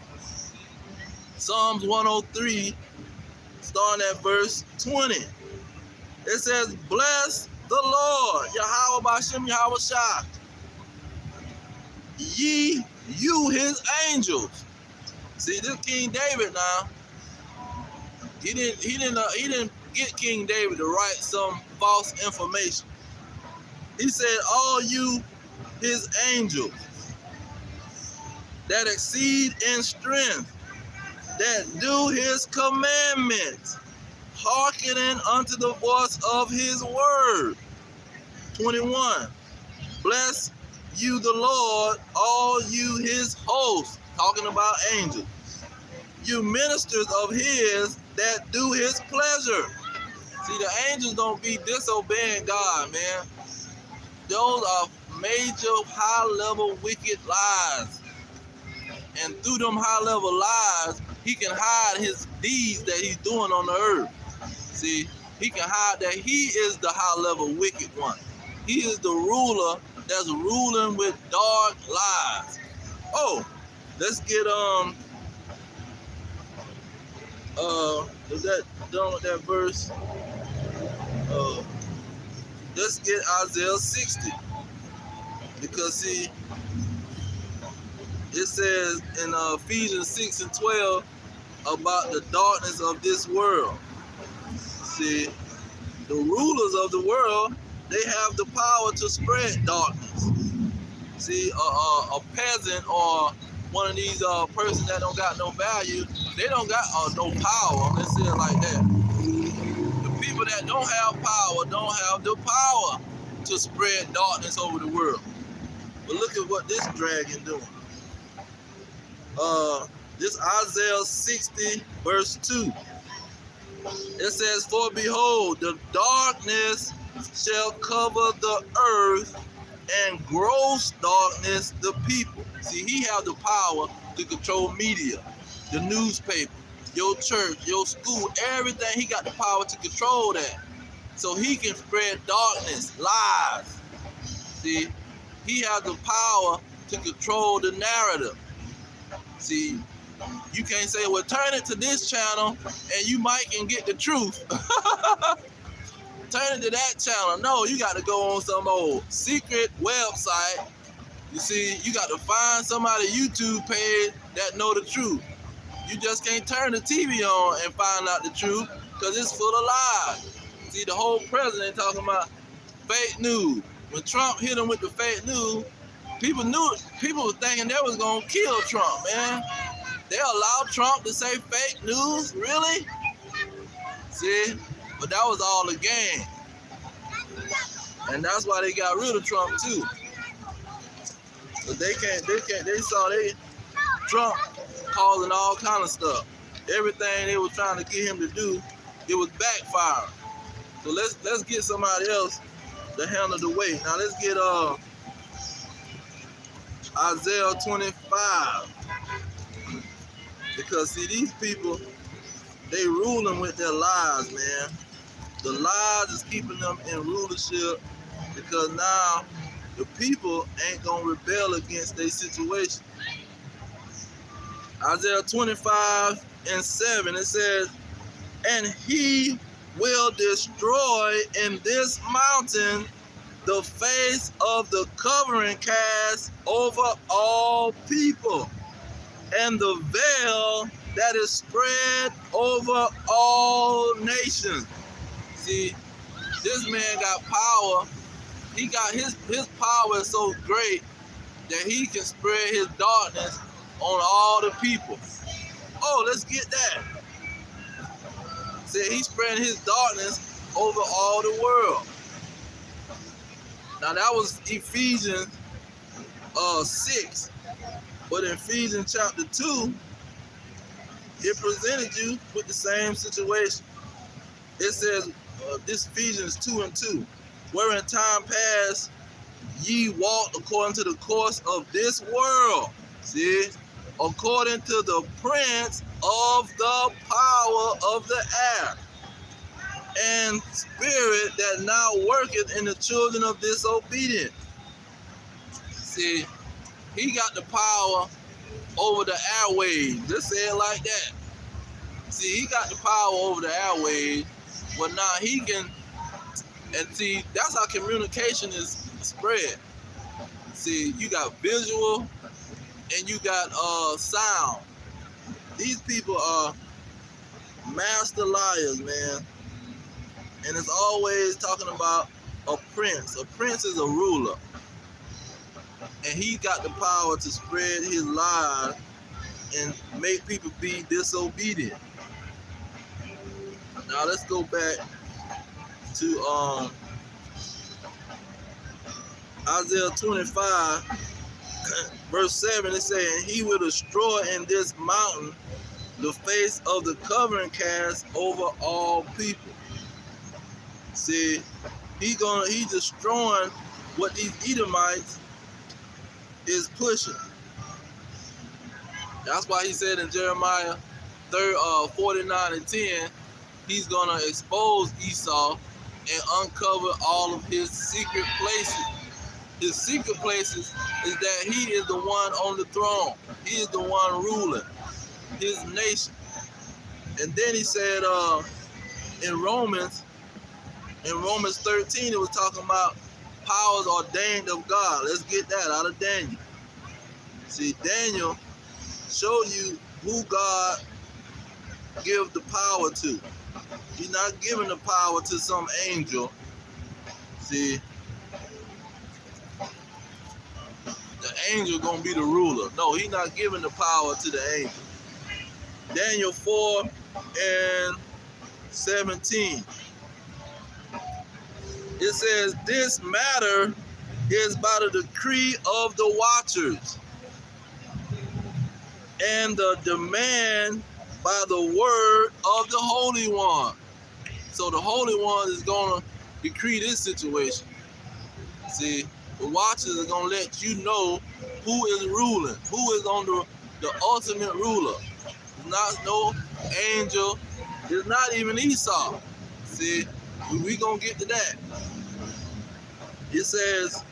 Psalms 103, starting at verse 20. It says, bless the Lord, Yahweh B'Shem Yahweh Shai, ye you his angels. See, this King David now, he didn't get King David to write some false information. He said, all you his angels that exceed in strength, that do his commandments, hearkening unto the voice of his word. 21. Bless you the Lord, all you his hosts, talking about angels. You ministers of his that do his pleasure. See, the angels don't be disobeying God, man. Those are major high-level wicked lies. And through them high-level lies, he can hide his deeds that he's doing on the earth. See, he can hide that he is the high-level wicked one. He is the ruler that's ruling with dark lies. Oh, let's get is that done with that verse? Let's get Isaiah 60, because see, it says in Ephesians 6 and 12 about the darkness of this world. See, the rulers of the world, they have the power to spread darkness. See, a peasant or one of these persons that don't got no value, they don't got no power. Let's say it like that. The people that don't have power don't have the power to spread darkness over the world. But look at what this dragon doing. This Isaiah 60 verse 2. It says, for behold, the darkness shall cover the earth, and gross darkness the people. See, he has the power to control media, the newspaper, your church, your school, everything. He got the power to control that. So he can spread darkness, lies. See, he has the power to control the narrative. See, you can't say, well, turn it to this channel and you might can get the truth. Turn it to that channel. No, you got to go on some old secret website. You see, you got to find somebody YouTube page that know the truth. You just can't turn the TV on and find out the truth, because it's full of lies. See, the whole president talking about fake news. When Trump hit him with the fake news, people were thinking they was gonna kill Trump, man. They allowed Trump to say fake news? Really? See? But that was all a game. And that's why they got rid of Trump too. But they saw Trump causing all kind of stuff. Everything they were trying to get him to do, it was backfiring. So let's get somebody else to handle the weight. Now let's get Isaiah 25. Because see, these people, they ruling with their lies, man. The lies is keeping them in rulership, because now the people ain't gonna rebel against their situation. Isaiah 25 and 7, it says, and he will destroy in this mountain the face of the covering cast over all people, and the veil that is spread over all nations. See, this man got power. He got his power is so great that he can spread his darkness on all the people. Oh, let's get that. See, he's spreading his darkness over all the world. Now that was Ephesians 6, but in Ephesians chapter 2, it presented you with the same situation. It says, this Ephesians 2:2, where in time past ye walked according to the course of this world. See, according to the prince of the power of the air, and spirit that now worketh in the children of disobedience. See, he got the power over the airwaves. Let's say it like that. See, he got the power over the airwaves, but now he can, and see, that's how communication is spread. See, you got visual and you got sound. These people are master liars, man. And it's always talking about a prince. A prince is a ruler. And he got the power to spread his lies and make people be disobedient. Now let's go back to Isaiah 25, verse 7. It's saying, he will destroy in this mountain the face of the covering cast over all people. See, he's destroying what these Edomites is pushing. That's why he said in Jeremiah 49:10, he's gonna expose Esau and uncover all of his secret places. His secret places is that he is the one on the throne. He is the one ruling his nation. And then he said in Romans 13, it was talking about powers ordained of God. Let's get that out of Daniel. See, Daniel showed you who God gives the power to. He's not giving the power to some angel. See, the angel gonna be the ruler. No, he's not giving the power to the angel. Daniel 4:17. It says, this matter is by the decree of the watchers, and the demand by the word of the Holy One. So the Holy One is going to decree this situation. See, the watchers are going to let you know who is ruling, who is on the ultimate ruler. It's not no angel. It's not even Esau. See, we going to get to that. It says,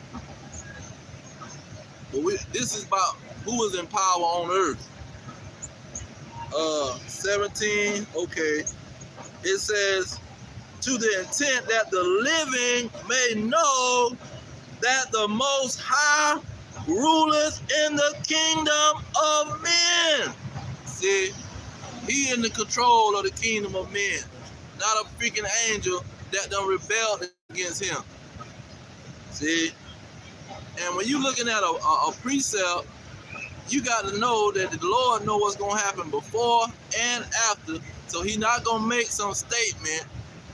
this is about who is in power on earth. 17, okay. It says, to the intent that the living may know that the Most High ruleth in the kingdom of men. See, he in the control of the kingdom of men, not a freaking angel that done rebelled against him. See, and when you're looking at a precept, you got to know that the Lord knows what's going to happen before and after, so he's not going to make some statement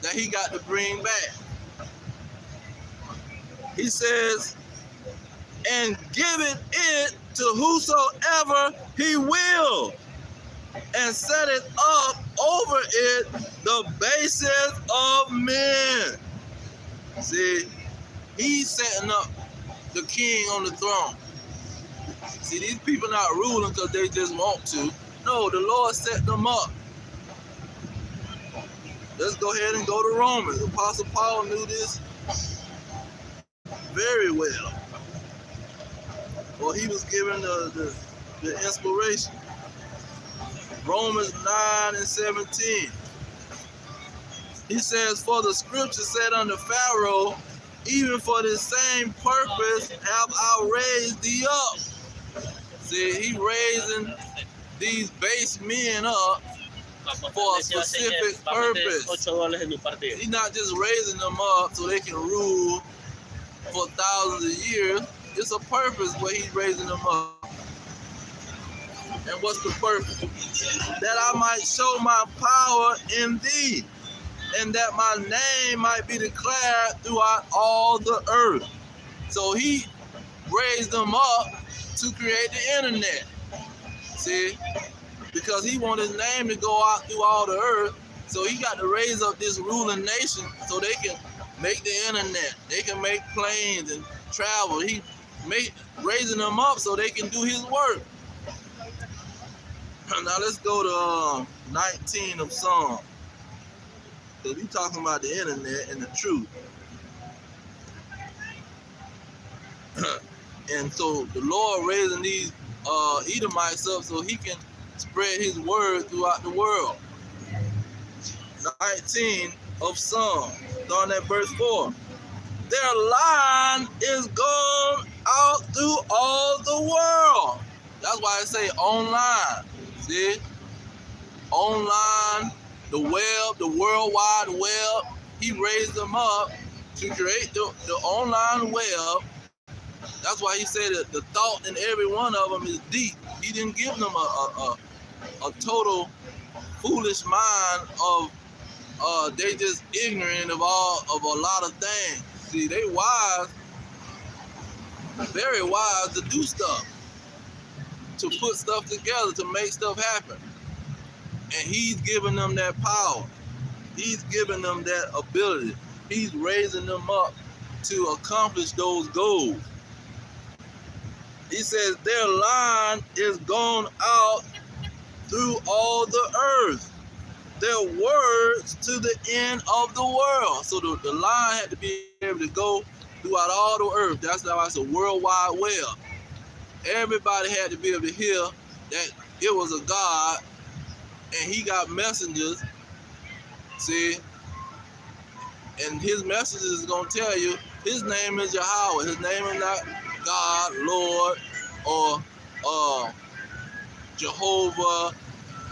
that he got to bring back. He says, and giveth it to whosoever he will, and set it up over it the basis of men. See, he's setting up the king on the throne. See, these people not ruling because they just want to. No, the Lord set them up. Let's go ahead and go to Romans. Apostle Paul knew this very well. Well, he was given the inspiration. Romans 9:17. He says, for the scripture said unto Pharaoh, even for this same purpose have I raised thee up. See, he raising these base men up for a specific purpose. He's not just raising them up so they can rule for thousands of years. It's a purpose where he's raising them up. And what's the purpose? That I might show my power in thee, and that my name might be declared throughout all the earth. So he raised them up to create the internet. See? Because he wanted his name to go out through all the earth. So he got to raise up this ruling nation so they can make the internet. They can make planes and travel. He raising them up so they can do his work. Now let's go to 19 of Psalms. Because we're talking about the internet and the truth. And so the Lord raising these Edomites up so he can spread his word throughout the world. 19 of Psalms, starting at verse 4. Their line is gone out through all the world. That's why I say online. See? Online, the web, the World Wide Web. He raised them up to create the online web. That's why he said that the thought in every one of them is deep. He didn't give them a total foolish mind of they just ignorant of a lot of things. See, they wise, very wise to do stuff, to put stuff together, to make stuff happen. And he's giving them that power. He's giving them that ability. He's raising them up to accomplish those goals. He says their line is gone out through all the earth. Their words to the end of the world. So the line had to be able to go throughout all the earth. That's why it's a worldwide web. Everybody had to be able to hear that it was a God and he got messengers, see? And his message is going to tell you his name is Yahweh. His name is not God, Lord, or Jehovah,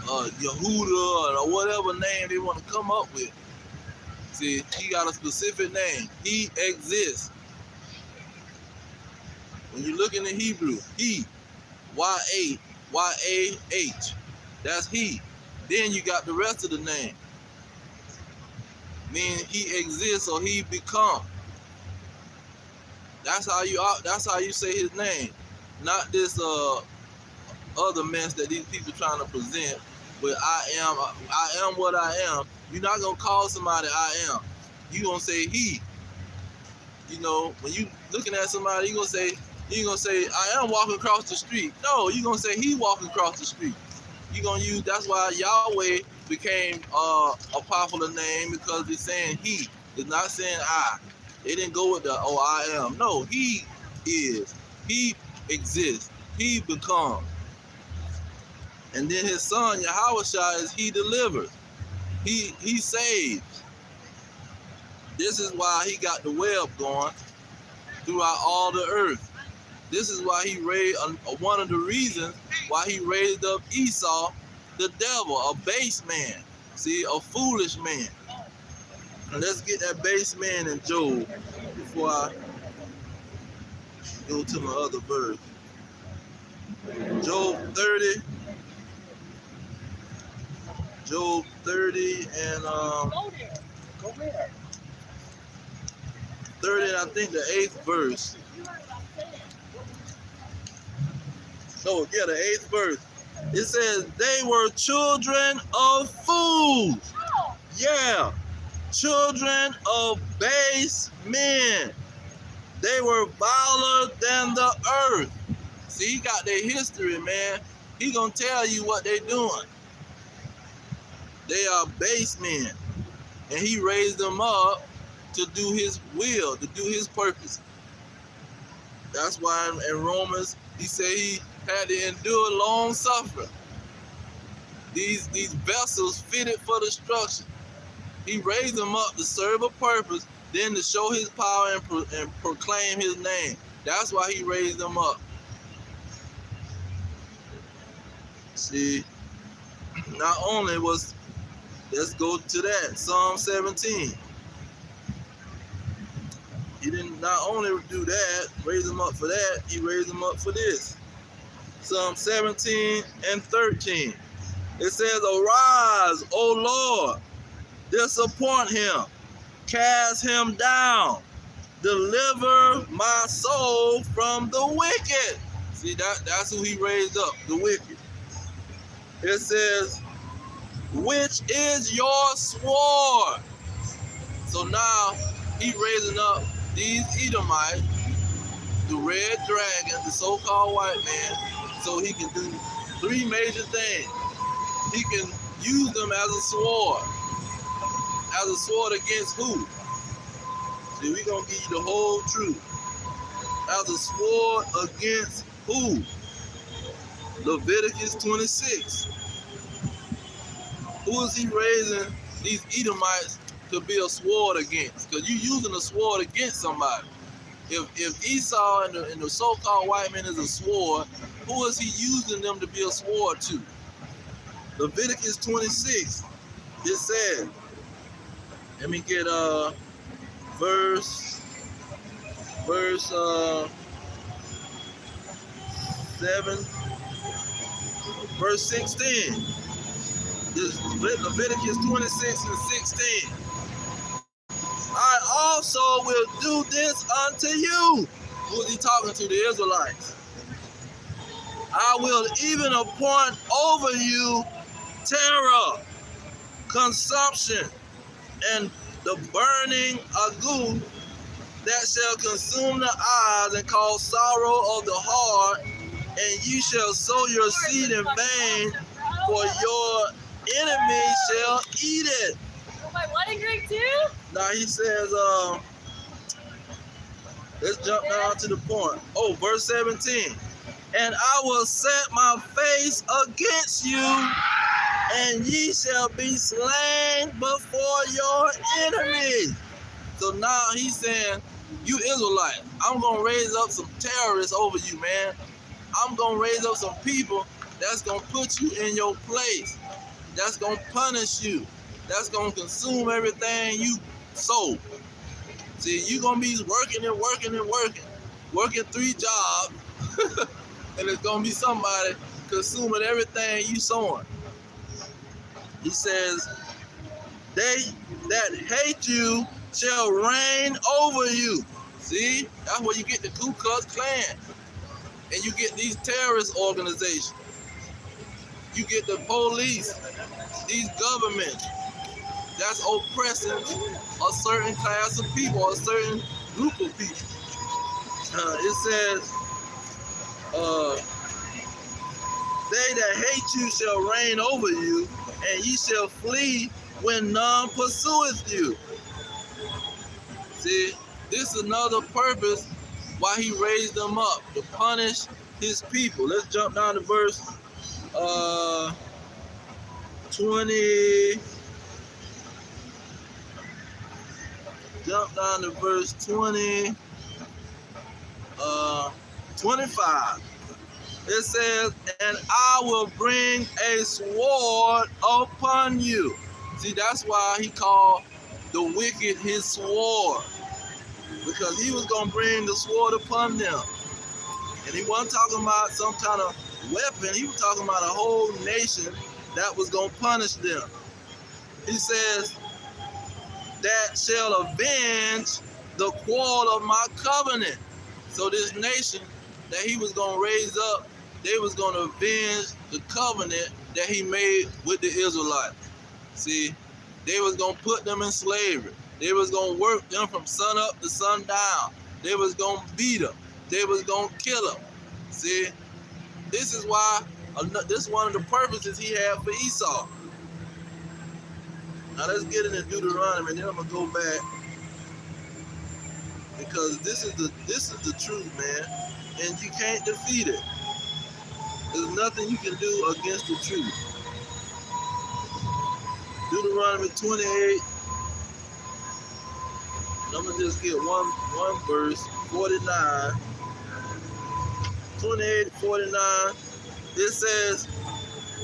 Yehuda, or whatever name they want to come up with. See, he got a specific name. He exists. When you look in the Hebrew, he, Y-A-H, that's he. Then you got the rest of the name. Meaning he exists or he become. That's how you say his name. Not this other mess that these people trying to present with I am what I am. You're not gonna call somebody I am. You're gonna say he. You know, when you looking at somebody, you're gonna say I am walking across the street. No, you're gonna say he walking across the street. You're gonna use, that's why Yahweh became a popular name, because it's saying he. It's not saying I. They didn't go with the I am. No, he is. He exists. He becomes. And then his son Yahushua is he delivers. He saves. This is why he got the web going throughout all the earth. This is why he raised, one of the reasons why he raised up Esau, the devil, a base man. See, a foolish man. And let's get that base man in Job before I go to my other verse. Job 30. Job 30 and Go there. 30 and I think the 8th verse. Oh, yeah, the 8th verse. It says, they were children of fools. Yeah, children of base men. They were viler than the earth. See, he got their history, man. He gonna tell you what they doing. They are base men. And he raised them up to do his will, to do his purpose. That's why in Romans, he said he had to endure long suffering. These vessels fitted for destruction. He raised him up to serve a purpose, then to show his power and proclaim his name. That's why he raised him up. See, not only was, let's go to that, Psalm 17. He didn't not only do that, raise him up for that, he raised him up for this. Psalm 17 and 13. It says, arise, O Lord, disappoint him, cast him down, deliver my soul from the wicked. See, that's who he raised up, the wicked. It says, which is your sword. So now he raising up these Edomites, the red dragon, the so-called white man, so he can do three major things. He can use them as a sword. As a sword against who? See, we're going to give you the whole truth. As a sword against who? Leviticus 26. Who is he raising these Edomites to be a sword against? Because you're using a sword against somebody. If Esau and the so-called white man is a sword, who is he using them to be a sword to? Leviticus 26, it says, let me get verse 7, verse 16. This Leviticus 26 and 16. I also will do this unto you. Who is he talking to? The Israelites. I will even appoint over you terror, consumption, and the burning ague that shall consume the eyes and cause sorrow of the heart, and you shall sow your seed in vain, for your enemy shall eat it. My wedding ring too? Now he says, let's jump down to the point. Oh, verse 17. And I will set my face against you, and ye shall be slain before your enemies. So now he's saying, you Israelites, I'm going to raise up some terrorists over you, man. I'm going to raise up some people that's going to put you in your place. That's going to punish you. That's going to consume everything you sow. See, you're going to be working and working and working. Working 3 jobs. And it's going to be somebody consuming everything you sowing. He says, they that hate you shall reign over you. See, that's where you get the Ku Klux Klan. And you get these terrorist organizations. You get the police, these governments that's oppressing a certain class of people, a certain group of people. It says, they that hate you shall reign over you, and ye shall flee when none pursueth you. See, this is another purpose why he raised them up, to punish his people. Let's jump down to verse 20. Jump down to verse 25. It says, and I will bring a sword upon you. See, that's why he called the wicked his sword. Because he was going to bring the sword upon them. And he wasn't talking about some kind of weapon. He was talking about a whole nation that was going to punish them. He says, that shall avenge the quarrel of my covenant. So this nation that he was going to raise up, they was going to avenge the covenant that he made with the Israelites. See, they was going to put them in slavery. They was going to work them from sun up to sundown. They was going to beat them. They was going to kill them. See, this is why, this is one of the purposes he had for Esau. Now let's get into Deuteronomy, and then I'm going to go back. Because this is the truth, man. And you can't defeat it. There's nothing you can do against the truth. Deuteronomy 28 I'm gonna just get one verse, 49, 28, 49. It says,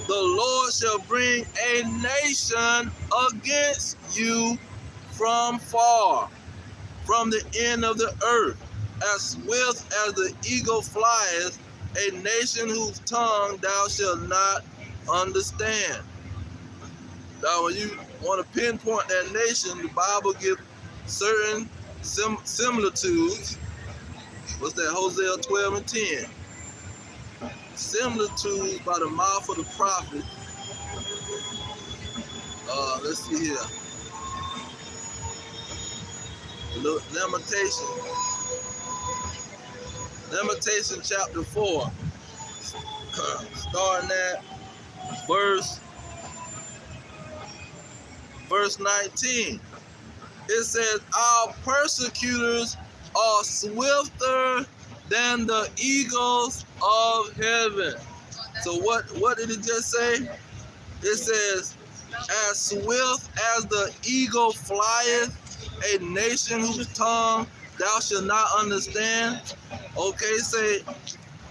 the Lord shall bring a nation against you from far, from the end of the earth, as swift as the eagle flieth, a nation whose tongue thou shalt not understand. Now, when you want to pinpoint that nation, the Bible gives certain similitudes. What's that? Hosea 12 and 10. Similitudes by the mouth of the prophet. Let's see here. Lamentation chapter 4. Starting at verse 19. It says, our persecutors are swifter than the eagles of heaven. So what did it just say? It says, as swift as the eagle flieth, a nation whose tongue thou shalt not understand. Okay, say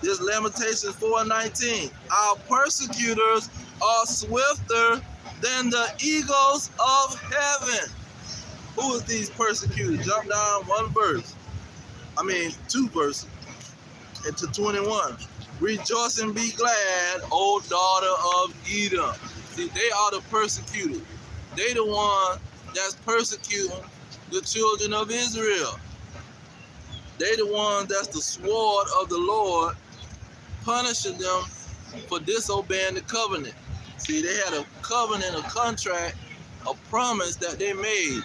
this Lamentations 4:19. Our persecutors are swifter than the eagles of heaven. Who is these persecutors? Jump down two verses into 21. Rejoice and be glad, O daughter of Edom. See, they are the persecutors. They the one that's persecuting the children of Israel. They the one that's the sword of the Lord, punishing them for disobeying the covenant. See, they had a covenant, a contract, a promise that they made.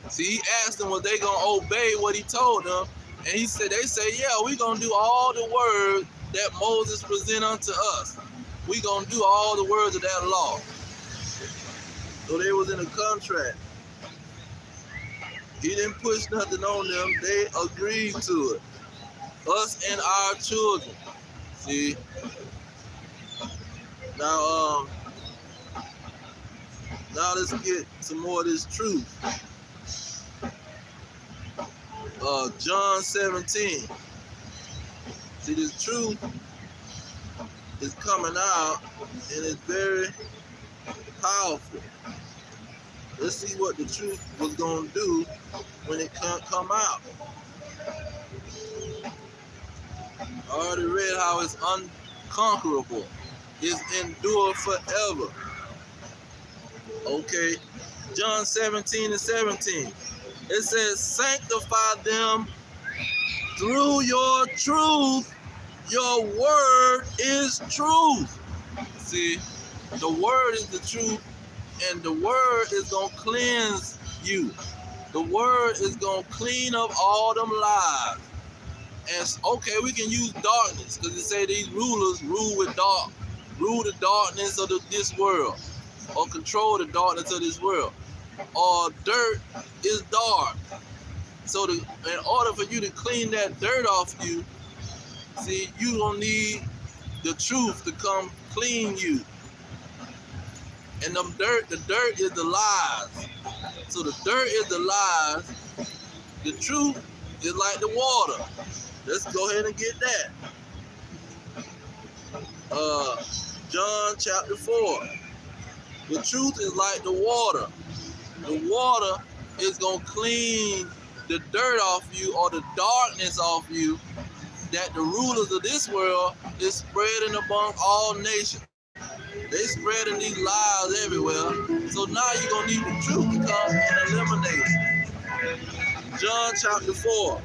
See, he asked them was they gonna obey what he told them, and they say, yeah, we gonna do all the words that Moses present unto us. We gonna do all the words of that law. So they was in a contract. He didn't push nothing on them. They agreed to it. Us and our children. See? Now let's get some more of this truth. John 17. See, this truth is coming out and it's very powerful. Let's see what the truth was going to do when it come out. I already read how it's unconquerable. It's endured forever. Okay, John 17 and 17. It says, sanctify them through your truth. Your word is truth. See, the word is the truth, and the word is going to cleanse you. The word is going to clean up all them lies. And okay, we can use darkness, because it say these rulers rule the darkness of this world, or control the darkness of this world. Or dirt is dark. So in order for you to clean that dirt off you, see, you don't need the truth to come clean you. And the dirt is the lies. So the dirt is the lies. The truth is like the water. Let's go ahead and get that. John chapter 4. The truth is like the water. The water is going to clean the dirt off you, or the darkness off you, that the rulers of this world is spreading among all nations. They spreading these lies everywhere. So now you're going to need the truth to come and eliminate it. John chapter 4.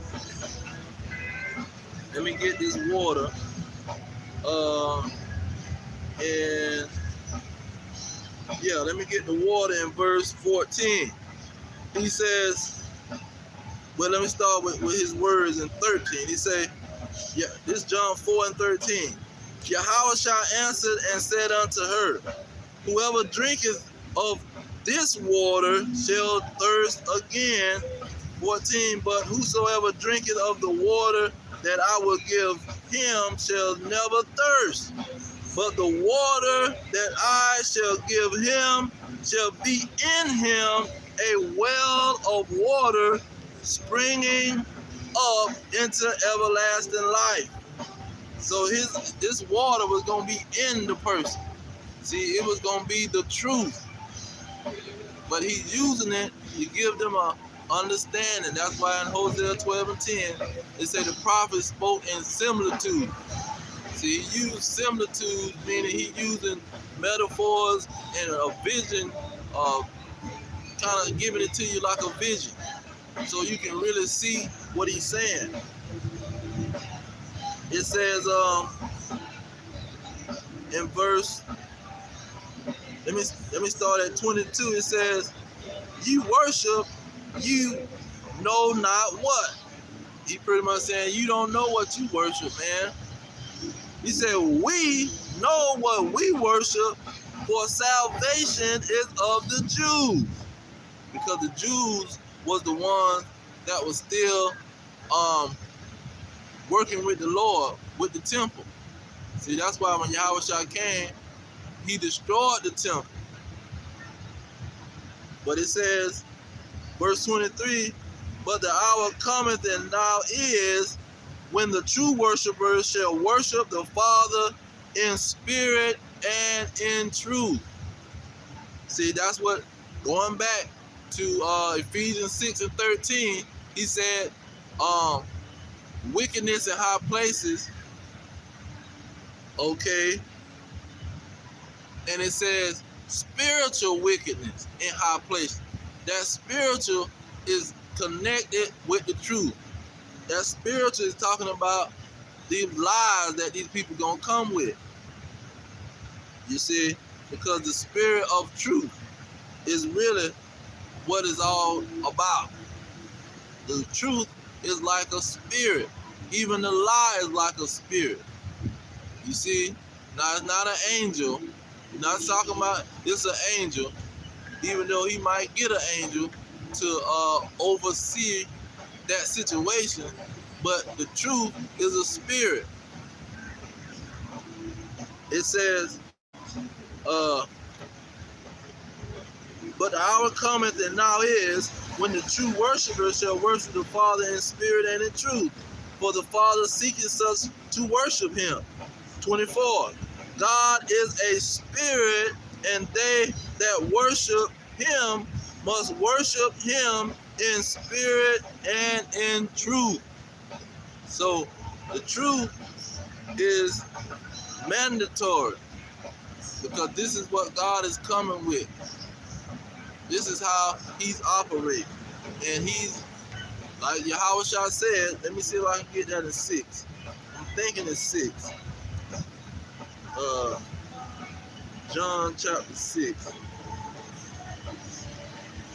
Let me get this water. Let me get the water in verse 14. He says, well, let me start with his words in 13. He say, this is John 4 and 13. Yahweh answered and said unto her, whoever drinketh of this water shall thirst again. 14, but whosoever drinketh of the water that I will give him shall never thirst. But the water that I shall give him shall be in him a well of water springing up into everlasting life. So this water was going to be in the person. See, it was going to be the truth. But he's using it to give them a understanding. That's why in Hosea 12 and 10, it said the prophet spoke in similitude. See, he used similitude, meaning he using metaphors and a vision, kind of giving it to you like a vision. So you can really see what he's saying. It says in verse, let me start at 22. It says, you worship, you know not what. He pretty much saying you don't know what you worship, man. He said, we know what we worship, for salvation is of the Jews. Because the Jews was the ones that was still working with the Lord, with the temple. See, that's why when Yahushua came, he destroyed the temple. But it says, verse 23, but the hour cometh and now is, when the true worshipers shall worship the Father in spirit and in truth. See, that's what, going back to Ephesians 6 and 13, he said, wickedness in high places, okay, and it says spiritual wickedness in high places. That spiritual is connected with the truth. That spiritual is talking about these lies that these people gonna come with. You see, because the spirit of truth is really what it's all about. The truth is like a spirit. Even the lie is like a spirit. You see, now it's not an angel. You're not talking about it's an angel, even though he might get an angel to oversee that situation, but the truth is a spirit. It says, but the hour cometh and now is, when the true worshipers shall worship the Father in spirit and in truth, for the Father seeketh such to worship him. 24, God is a spirit, and they that worship him must worship him in spirit and in truth. So the truth is mandatory, because this is what God is coming with. This is how he's operating. And he's, like Yahushua said, let me see if I can get that in 6. I'm thinking it's 6. John chapter 6.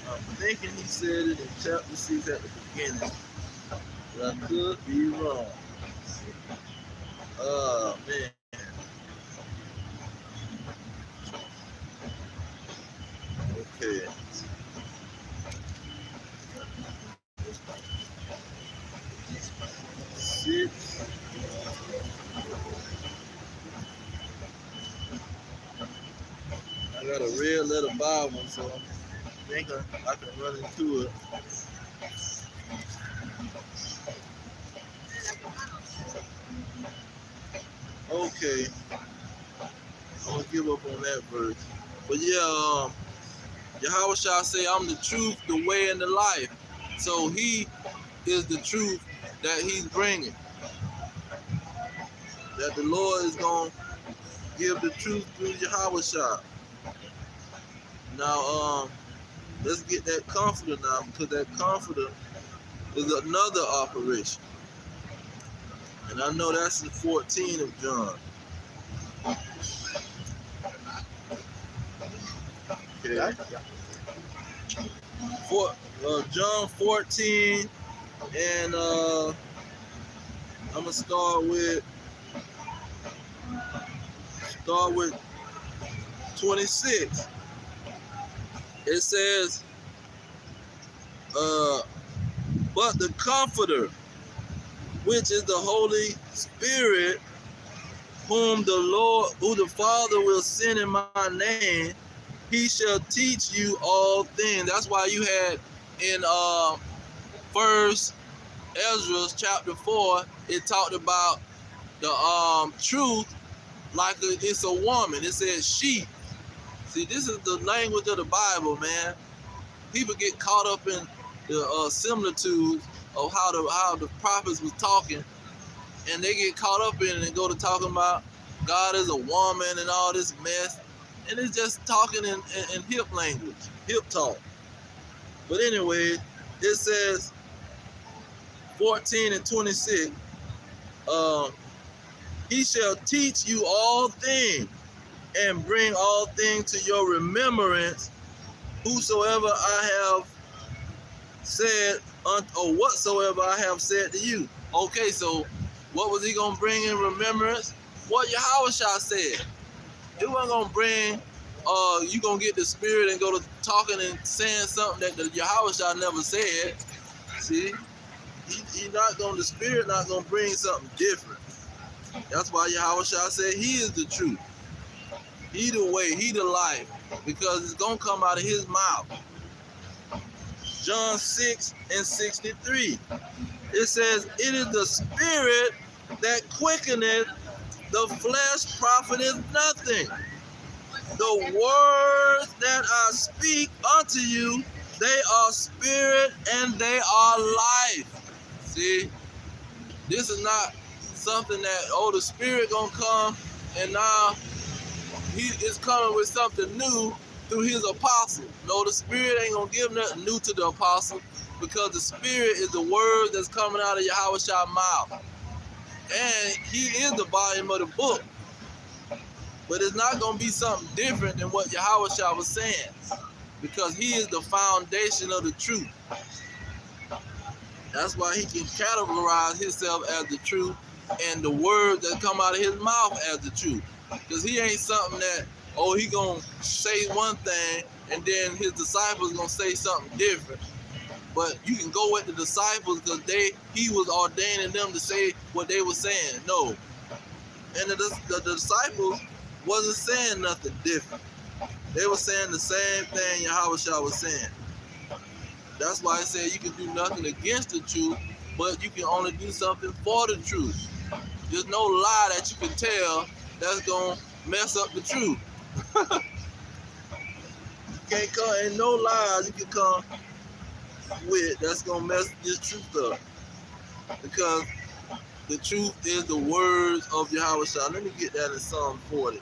I'm thinking he said it in chapter 6 at the beginning. But I could be wrong. Oh, man. Okay. Six. I got a red letter Bible, so I think I can run into it. Okay. I'm gonna give up on that verse. But yeah, Yahushua say, I'm the truth, the way, and the life. So he is the truth that he's bringing. That the Lord is going to give the truth through Yahushua. Now, let's get that comforter now, because that comforter is another operation. And I know that's in 14 of John. Okay. John 14, and I'm gonna start with 26. It says, but the Comforter, which is the Holy Spirit, whom the Father will send in my name, he shall teach you all things. That's why you had in First Ezra chapter 4, it talked about the truth like it's a woman. It says she. See, this is the language of the Bible, man. People get caught up in the similitudes of how the prophets was talking, and they get caught up in it and go to talking about God is a woman and all this mess, and it's just talking in hip language, hip talk. But anyway, it says 14 and 26, he shall teach you all things and bring all things to your remembrance, whosoever I have said, or whatsoever I have said to you. Okay, so what was he going to bring in remembrance? What Yahushua said. He wasn't going to bring, you going to get the spirit and go to talking and saying something that the Yahushua never said. See? The spirit not going to bring something different. That's why Yahushua said he is the truth. He the way, he the life, because it's going to come out of his mouth. John 6 and 63. It says, it is the spirit that quickeneth, the flesh profiteth nothing. The words that I speak unto you, they are spirit and they are life. See, this is not something that, the spirit gonna come and now he is coming with something new through his apostle. No, the spirit ain't gonna give nothing new to the apostle, because the spirit is the word that's coming out of Yahweh's mouth. And he is the volume of the book. But it's not gonna be something different than what Yahweh was saying, because he is the foundation of the truth. That's why he can categorize himself as the truth and the words that come out of his mouth as the truth. Because he ain't something that, he gonna say one thing and then his disciples gonna say something different. But you can go with the disciples because he was ordaining them to say what they were saying. No. And the disciples wasn't saying nothing different. They were saying the same thing Yahushua was saying. That's why I said you can do nothing against the truth, but you can only do something for the truth. There's no lie that you can tell that's going to mess up the truth. You can't come, ain't no lies you can come with that's going to mess this truth up. Because the truth is the words of Yahushua. Let me get that in Psalm 40.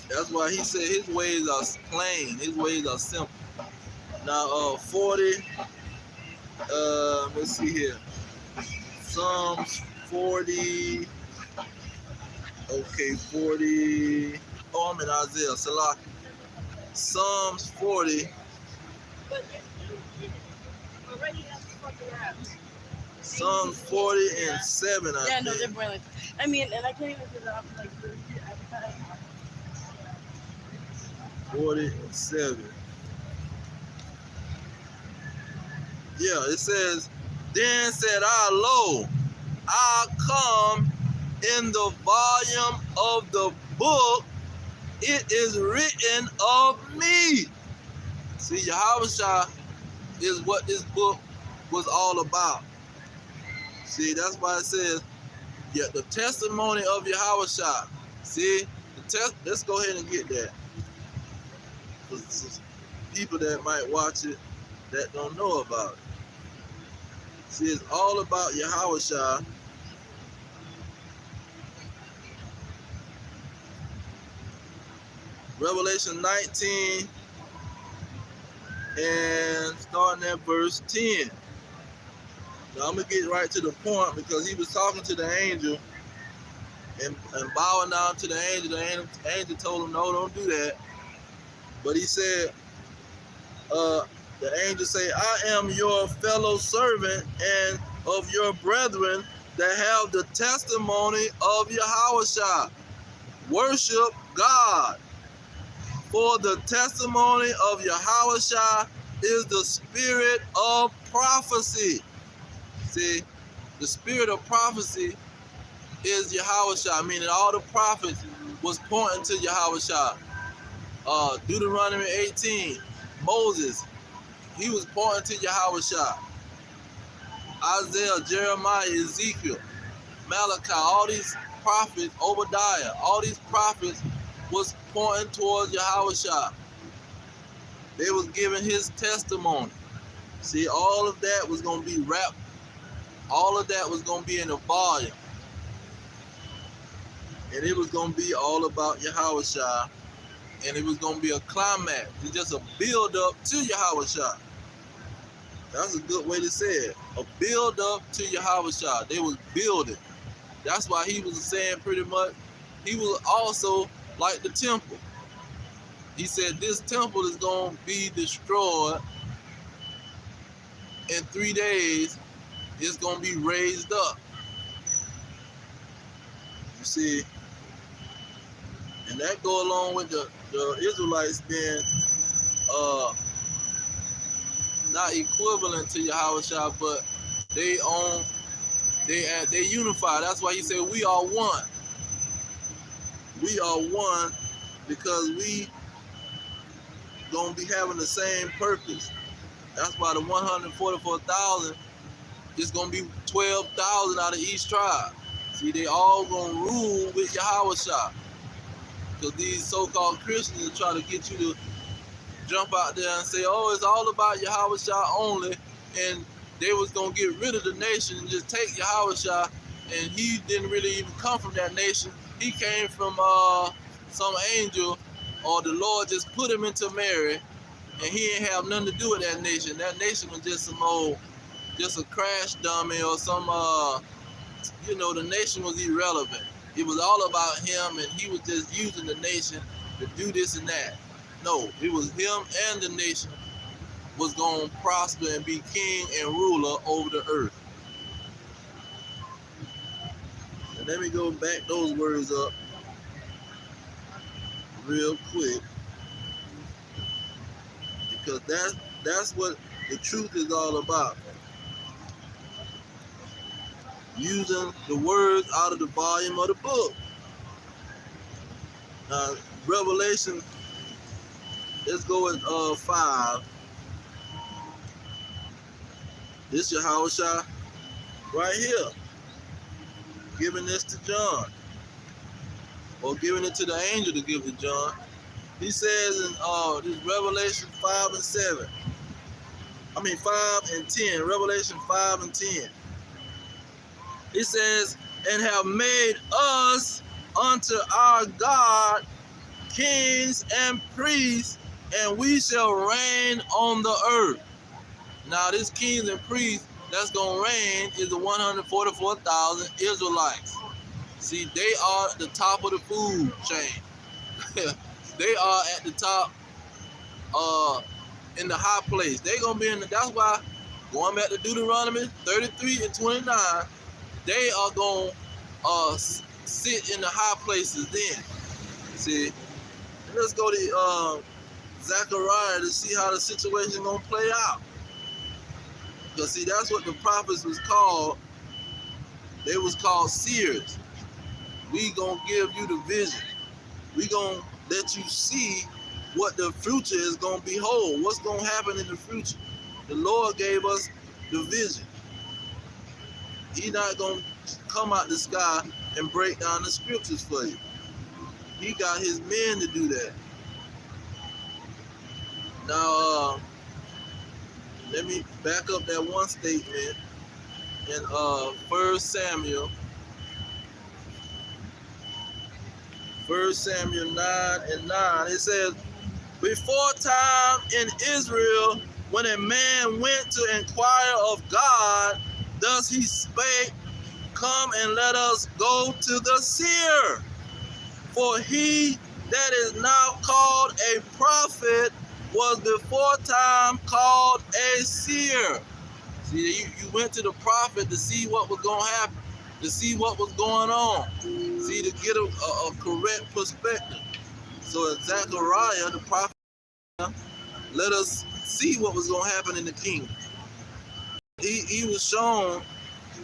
That's why he said his ways are plain, his ways are simple. Now 40, let's see here. Psalms 40, okay, 40, I'm in Isaiah, Salah. Psalms 40. Psalms 40 and 7, I think. No, they're boiling. I mean, and I can't even do that. 40 and 7. Yeah, it says, then said I, lo, I come in the volume of the book, it is written of me. See, Yahushua is what this book was all about. See, that's why it says, yeah, the testimony of Yahushua. See, let's go ahead and get that. Some people that might watch it that don't know about it. See, it's all about Yahushua. Revelation 19 and starting at verse 10. Now I'm going to get right to the point, because he was talking to the angel and bowing down to the angel. The angel told him, no, don't do that. But he said, the angel say, I am your fellow servant and of your brethren that have the testimony of Yahushua. Worship God. For the testimony of Yahushua is the spirit of prophecy. See, the spirit of prophecy is Yahushua, meaning all the prophets was pointing to Yahushua. Deuteronomy 18, Moses, he was pointing to Yahushua. Isaiah, Jeremiah, Ezekiel, Malachi, all these prophets, Obadiah, all these prophets was pointing towards Yahushua. They was giving his testimony. See, all of that was going to be wrapped. All of that was going to be in a volume. And it was going to be all about Yahushua. And it was going to be a climax. It's just a build up to Yahushua. That's a good way to say it. A build up to Yahushua. They was building. That's why he was saying pretty much, he was also like the temple. He said this temple is going to be destroyed in 3 days. It's going to be raised up. You see, and that go along with the Israelites being not equivalent to Yahushua, but they unify. That's why he said we are one. We are one because we gonna be having the same purpose. That's why the 144,000 is gonna be 12,000 out of each tribe. See, they all gonna rule with Yahushua. Because these so-called Christians are trying to get you to jump out there and say, oh, it's all about Yahushua only, and they was going to get rid of the nation and just take Yahushua, and he didn't really even come from that nation. He came from some angel, or the Lord just put him into Mary, and he didn't have nothing to do with that nation. That nation was just some old, just a crash dummy or some, the nation was irrelevant. It was all about him, and he was just using the nation to do this and that. No, it was him and the nation was going to prosper and be king and ruler over the earth. And let me go back those words up real quick, because that's what the truth is all about. Using the words out of the volume of the book. Now, Revelation, let's go at 5. This Yahushua right here, giving this to John, or giving it to the angel to give to John. He says in this Revelation 5 and 7. 5 and 10. Revelation 5 and 10. He says, and have made us unto our God kings and priests, and we shall reign on the earth. Now, this kings and priests that's going to reign is the 144,000 Israelites. See, they are at the top of the food chain. They are at the top, in the high place. They're going to be that's why, going back to Deuteronomy 33 and 29, they are going to sit in the high places then. See, let's go to Zechariah to see how the situation is going to play out. Because see, that's what the prophets was called. They was called seers. We going to give you the vision. We going to let you see what the future is going to behold. What's going to happen in the future. The Lord gave us the vision. He's not going to come out the sky and break down the scriptures for you. He got his men to do that. Now, let me back up that one statement in 1 Samuel 9 and 9. It says, before time in Israel, when a man went to inquire of God, thus he spake, come and let us go to the seer. For he that is now called a prophet was before time called a seer. See, you went to the prophet to see what was going to happen, to see what was going on, see, to get a correct perspective. So in Zechariah, the prophet, let us see what was going to happen in the kingdom. He was shown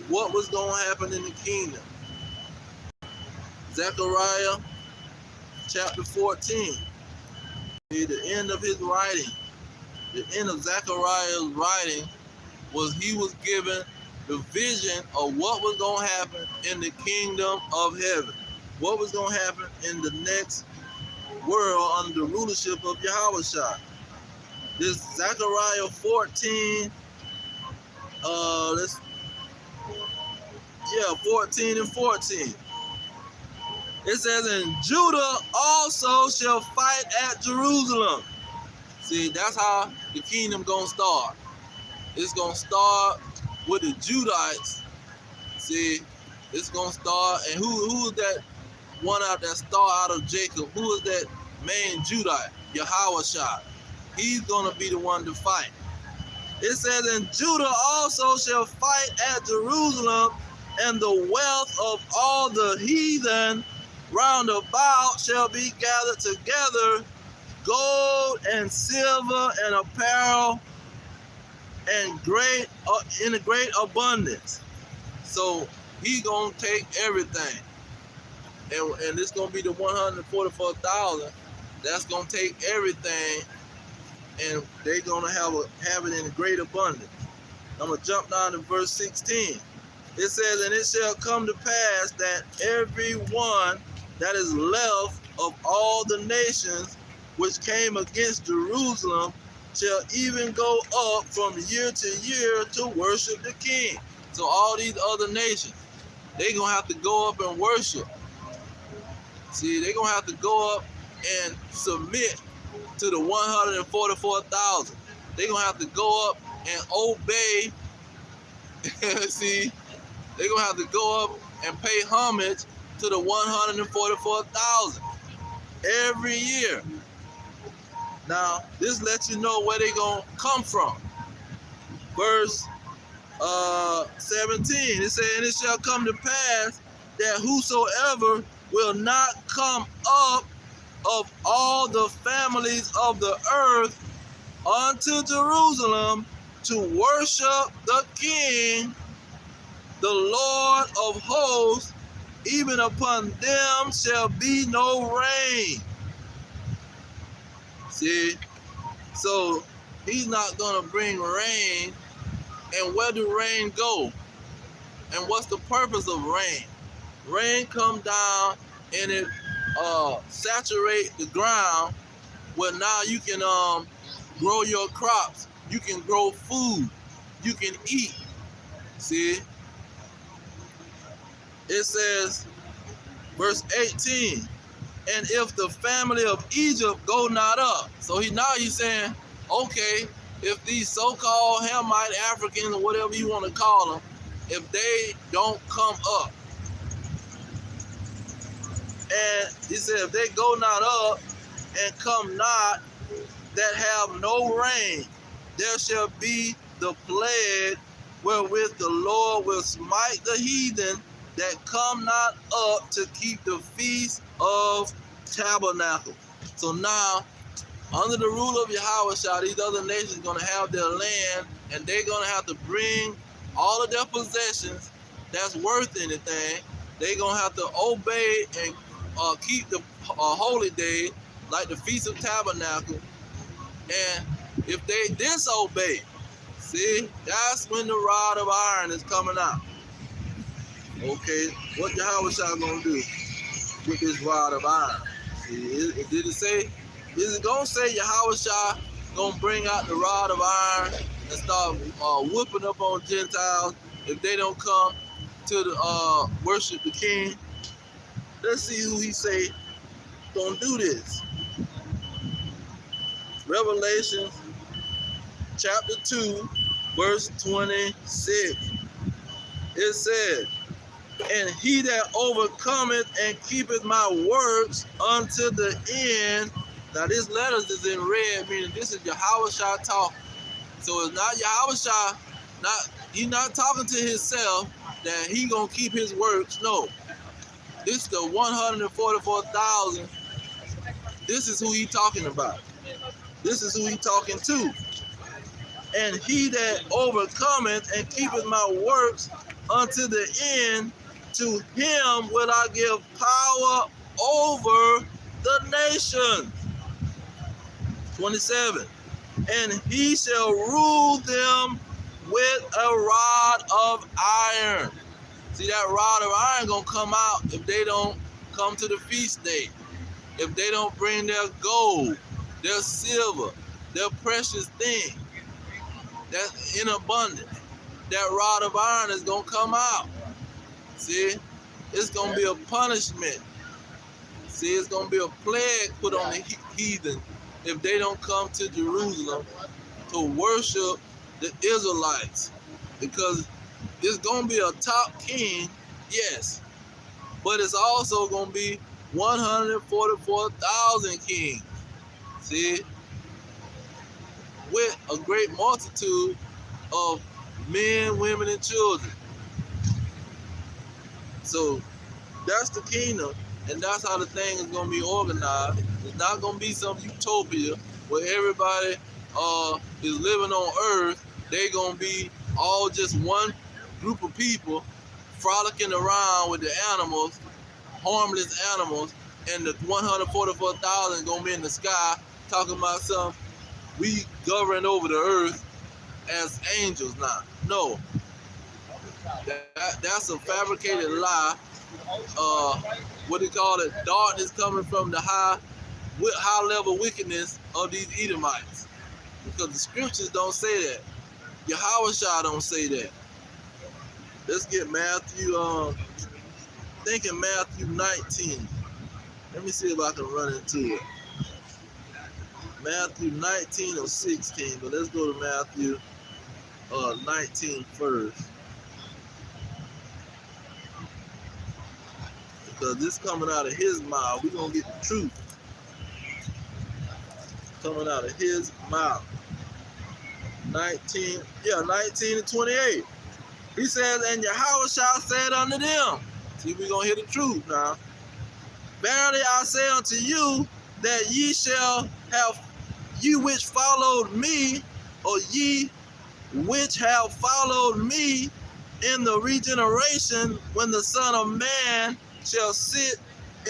what was going to happen in the kingdom. Zechariah chapter 14. See, the end of his writing, the end of Zechariah's writing was he was given the vision of what was going to happen in the kingdom of heaven. What was going to happen in the next world under the rulership of Yahushua. This Zechariah 14, 14 and 14. It says, and Judah also shall fight at Jerusalem. See, that's how the kingdom gonna start. It's gonna start with the Judites. See, it's gonna start, and who is that one out that star out of Jacob? Who is that main Judite? Yahushua. He's gonna be the one to fight. It says, and Judah also shall fight at Jerusalem, and the wealth of all the heathen round about shall be gathered together, gold and silver and apparel, and in a great abundance. So he gonna take everything, and it's gonna be the 144,000. That's gonna take everything, and they're gonna have it in great abundance. I'm gonna jump down to verse 16. It says, and it shall come to pass that every one that is left of all the nations which came against Jerusalem shall even go up from year to year to worship the king. So all these other nations, they're going to have to go up and worship. See, they're going to have to go up and submit to the 144,000. They're going to have to go up and obey. See, they're going to have to go up and pay homage to the 144,000 every year. Now, this lets you know where they're going to come from. Verse 17, it says, and it shall come to pass that whosoever will not come up of all the families of the earth unto Jerusalem to worship the King, the Lord of hosts, even upon them shall be no rain. See, so he's not going to bring rain. And where do rain go? And what's the purpose of rain? Rain come down and it saturate the ground where now you can grow your crops. You can grow food. You can eat. See? It says, verse 18, and if the family of Egypt go not up. So he's saying, okay, if these so-called Hamite Africans or whatever you want to call them, if they don't come up. And he said, if they go not up and come not, that have no rain, there shall be the plague wherewith the Lord will smite the heathen that come not up to keep the feast of tabernacle. So now, under the rule of Yahushua, these other nations are going to have their land, and they're going to have to bring all of their possessions that's worth anything. They're going to have to obey and keep the holy day, like the Feast of Tabernacle. And if they disobey, see, that's when the rod of iron is coming out. Okay, what Yahushua going to do with this rod of iron? See, did it say? Is it gonna say Yahushua gonna bring out the rod of iron and start whooping up on Gentiles if they don't come to the worship the King? Let's see who he say gonna do this. Revelation chapter 2, verse 26. It says, and he that overcometh and keepeth my works unto the end. Now this letters is in red, meaning this is Yahushua talking. So it's not Yahushua, he's not talking to himself that he gonna keep his works. No. This is the 144,000. This is who he talking about. This is who he talking to. And he that overcometh and keepeth my works unto the end, to him will I give power over the nations. 27. And he shall rule them with a rod of iron. See, that rod of iron gonna come out if they don't come to the feast day. If they don't bring their gold, their silver, their precious thing, that's in abundance. That rod of iron is gonna come out. See, it's gonna be a punishment. See, it's gonna be a plague put on the heathen if they don't come to Jerusalem to worship the Israelites, because it's gonna be a top king, yes, but it's also gonna be 144,000 kings. See, with a great multitude of men, women, and children. So that's the kingdom, and that's how the thing is gonna be organized. It's not gonna be some utopia where everybody is living on earth. They gonna be all just one group of people frolicking around with the animals, harmless animals, and the 144,000 gonna be in the sky talking about something. We govern over the earth as angels now. No, that's a fabricated lie. What do you call it? Darkness coming from the high level wickedness of these Edomites, because the scriptures don't say that. Yahushua don't say that. Let's get Matthew. Thinking Matthew 19. Let me see if I can run into it. Matthew 19 or 16, but let's go to Matthew 19 first. Because this coming out of his mouth. We're going to get the truth coming out of his mouth. 19 and 28. He says, and Yahushua said unto them, see, we're going to hear the truth now. Verily I say unto you, that ye shall have, ye which followed me, or ye which have followed me in the regeneration, when the Son of Man shall sit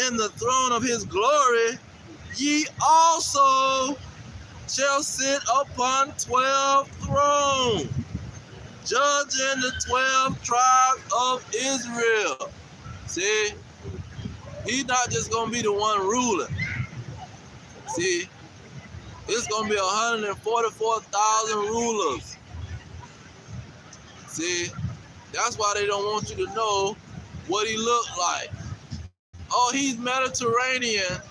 in the throne of his glory, ye also shall sit upon 12 thrones, judging the 12 tribes of Israel. See, he's not just going to be the one ruling. See, it's going to be 144,000 rulers. See, that's why they don't want you to know what he looked like. Oh, he's Mediterranean.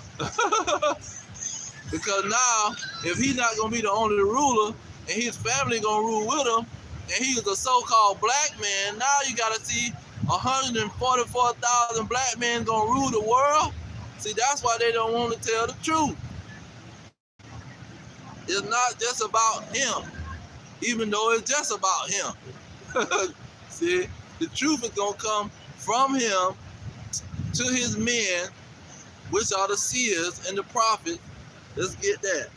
Because now, if he's not going to be the only ruler, and his family going to rule with him, and he's a so-called black man, now you got to see 144,000 black men going to rule the world. See, that's why they don't want to tell the truth. It's not just about him, even though it's just about him. See, the truth is going to come from him to his men, which are the seers and the prophets. Let's get that.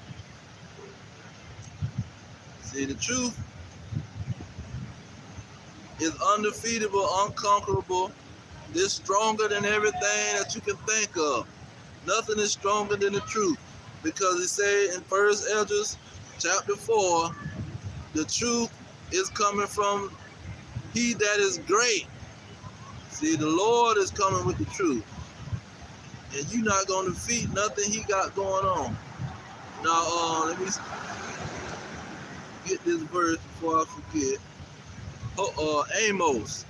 See, the truth is undefeatable, unconquerable. It's stronger than everything that you can think of. Nothing is stronger than the truth. Because it says in 1 Esdras chapter 4, the truth is coming from he that is great. See, the Lord is coming with the truth. And you're not going to defeat nothing he got going on. Now, let me get this verse before I forget. Amos.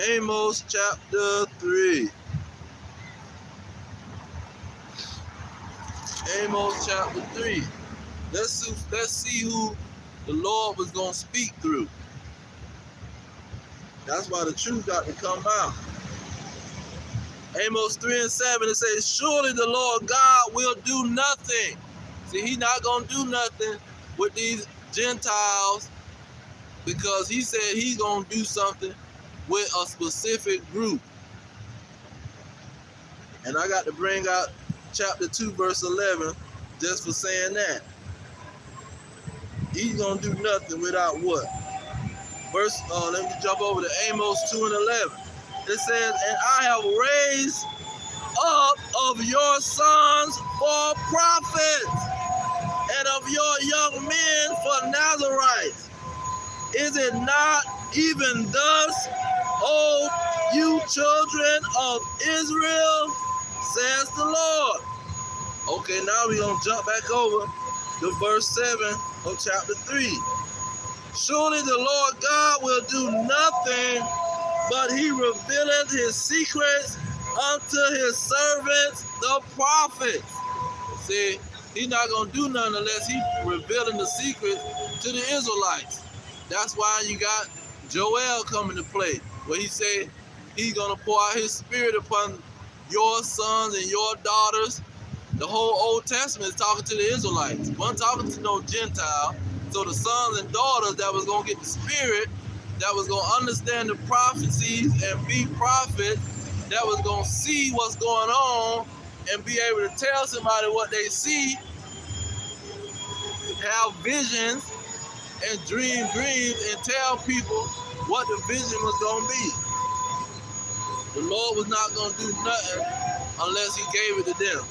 Amos chapter 3. Amos chapter 3. Let's see who the Lord was going to speak through. That's why the truth got to come out. Amos 3 and 7, it says, surely the Lord God will do nothing. See, he's not going to do nothing with these Gentiles, because he said he's going to do something with a specific group. And I got to bring out chapter 2, verse 11, just for saying that. He's going to do nothing without what? Let me jump over to Amos 2 and 11. It says, and I have raised up of your sons for prophets, and of your young men for Nazarites. Is it not even thus, O you children of Israel, says the Lord? Okay, now we're going to jump back over to verse 7 of chapter 3. Surely the Lord God will do nothing, but he revealeth his secrets unto his servants, the prophets. See, he's not going to do nothing unless he revealing the secrets to the Israelites. That's why you got Joel coming to play, where he said he's going to pour out his spirit upon your sons and your daughters. The whole Old Testament is talking to the Israelites. It wasn't talking to no Gentile. So the sons and daughters that was going to get the spirit, that was going to understand the prophecies and be prophets, that was going to see what's going on and be able to tell somebody what they see, have visions, and dream dreams and tell people what the vision was going to be. The Lord was not going to do nothing unless he gave it to them.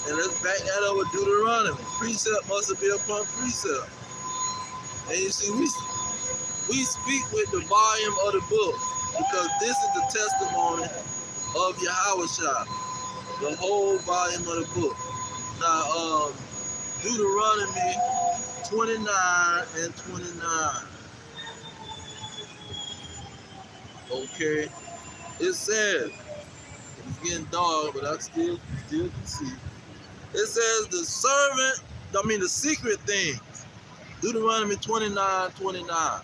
And let's back that up with Deuteronomy. Precept must be upon precept. And you see, we speak with the volume of the book because this is the testimony of Yahushua, the whole volume of the book. Now, Deuteronomy 29 and 29. Okay, it says, it's getting dark, but I still can see. It says the secret things. Deuteronomy 29:29.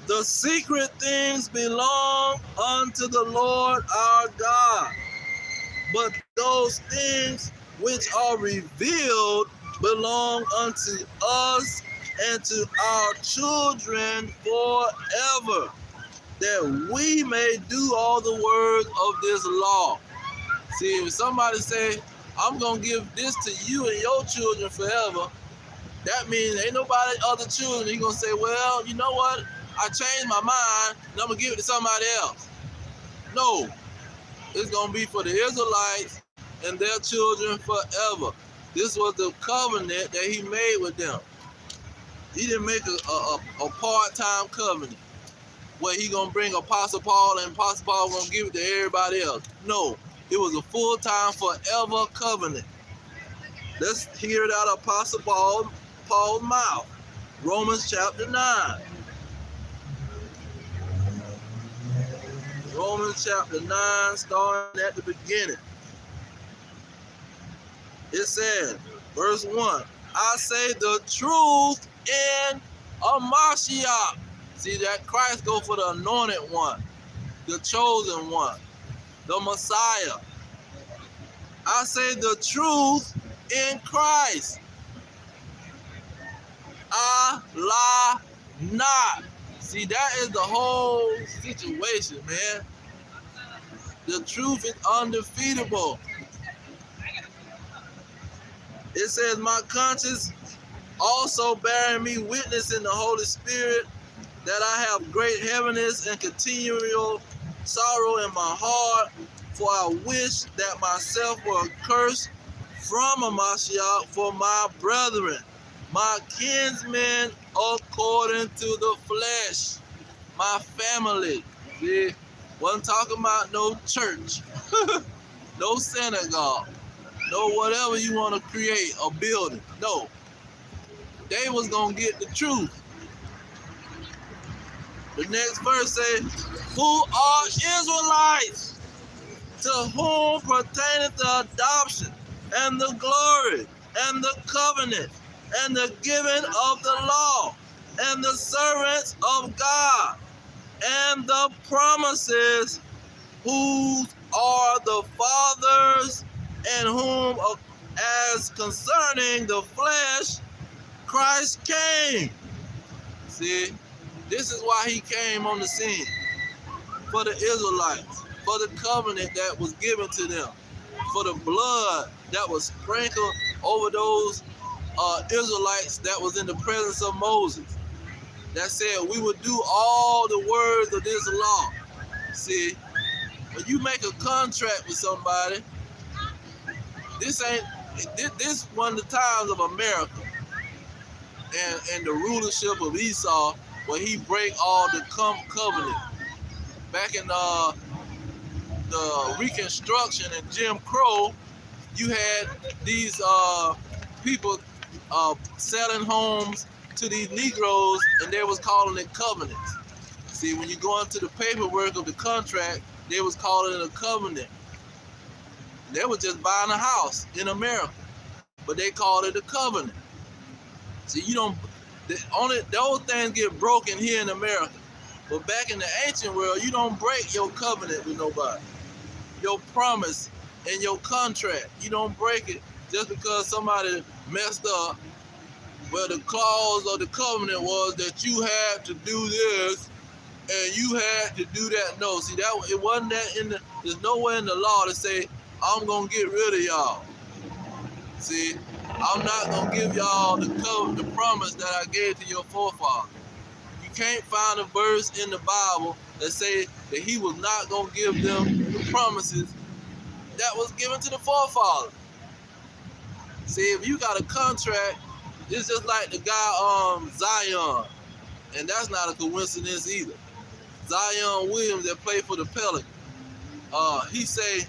The secret things belong unto the Lord our God, but those things which are revealed belong unto us and to our children forever, that we may do all the words of this law. See, if somebody say, I'm going to give this to you and your children forever, that means ain't nobody other children. You're going to say, well, you know what? I changed my mind and I'm going to give it to somebody else. No, it's going to be for the Israelites and their children forever. This was the covenant that he made with them. He didn't make a part-time covenant where he going to bring Apostle Paul and Apostle Paul going to give it to everybody else. No. It was a full-time, forever covenant. Let's hear it out of Apostle Paul's mouth. Romans chapter 9. Romans chapter 9, starting at the beginning. It says, verse 1, I say the truth in a Mashiach. See that Christ go for the anointed one, the chosen one, the Messiah. I say the truth in Christ. I lie not. See, that is the whole situation, man. The truth is undefeatable. It says, my conscience also bearing me witness in the Holy Spirit that I have great heaviness and continual sorrow in my heart, for I wish that myself were accursed from a Mashiach for my brethren, my kinsmen according to the flesh, my family. See, wasn't talking about no church, no synagogue, no whatever you want to create, a building. No, they was going to get the truth. The next verse says, who are Israelites, to whom pertaineth the adoption and the glory and the covenant and the giving of the law and the servants of God and the promises, whose are the fathers, and whom as concerning the flesh Christ came. See, this is why he came on the scene, for the Israelites, for the covenant that was given to them, for the blood that was sprinkled over those Israelites that was in the presence of Moses, that said we would do all the words of this law. See, when you make a contract with somebody, this one of the times of America and the rulership of Esau, where he break all the covenant. Back in the Reconstruction and Jim Crow, you had these people selling homes to these Negroes, and they was calling it covenants. See, when you go into the paperwork of the contract, they was calling it a covenant. They were just buying a house in America, but they called it a covenant. See, you don't. Those things get broken here in America, but back in the ancient world, you don't break your covenant with nobody. Your promise and your contract, you don't break it just because somebody messed up. Well, the clause of the covenant was that you had to do this and you had to do that. No, see, that it wasn't that there's nowhere in the law to say I'm gonna get rid of y'all. See, I'm not gonna give y'all the promise that I gave to your forefathers. You can't find a verse in the Bible that say that he was not gonna give them the promises that was given to the forefathers. See, if you got a contract, it's just like the guy Zion, and that's not a coincidence either. Zion Williams that played for the Pelicans. He say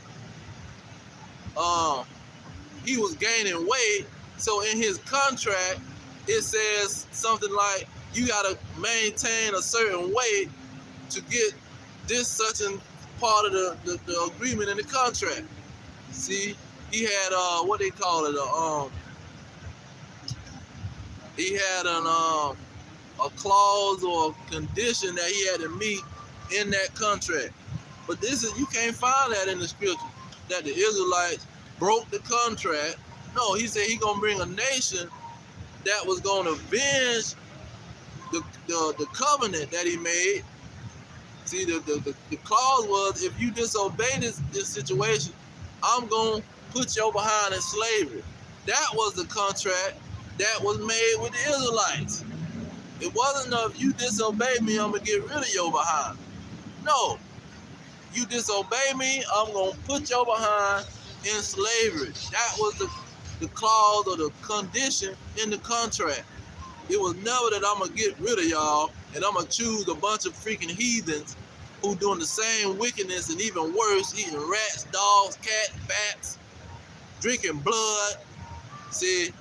he was gaining weight, so in his contract it says something like you gotta maintain a certain weight to get this such a part of the agreement in the contract. See, he had what they call it, he had a clause or a condition that he had to meet in that contract. But you can't find that in the scripture, that the Israelites broke the contract. No, he said he gonna bring a nation that was gonna avenge the covenant that he made. See, the clause was, if you disobey this situation, I'm gonna put your behind in slavery. That was the contract that was made with the Israelites. It wasn't if you disobey me, I'm gonna get rid of your behind. No, you disobey me, I'm gonna put your behind in slavery. That was the clause or the condition in the contract. It was never that I'm gonna get rid of y'all and I'm gonna choose a bunch of freaking heathens who doing the same wickedness and even worse, eating rats, dogs, cats, bats, drinking blood, see,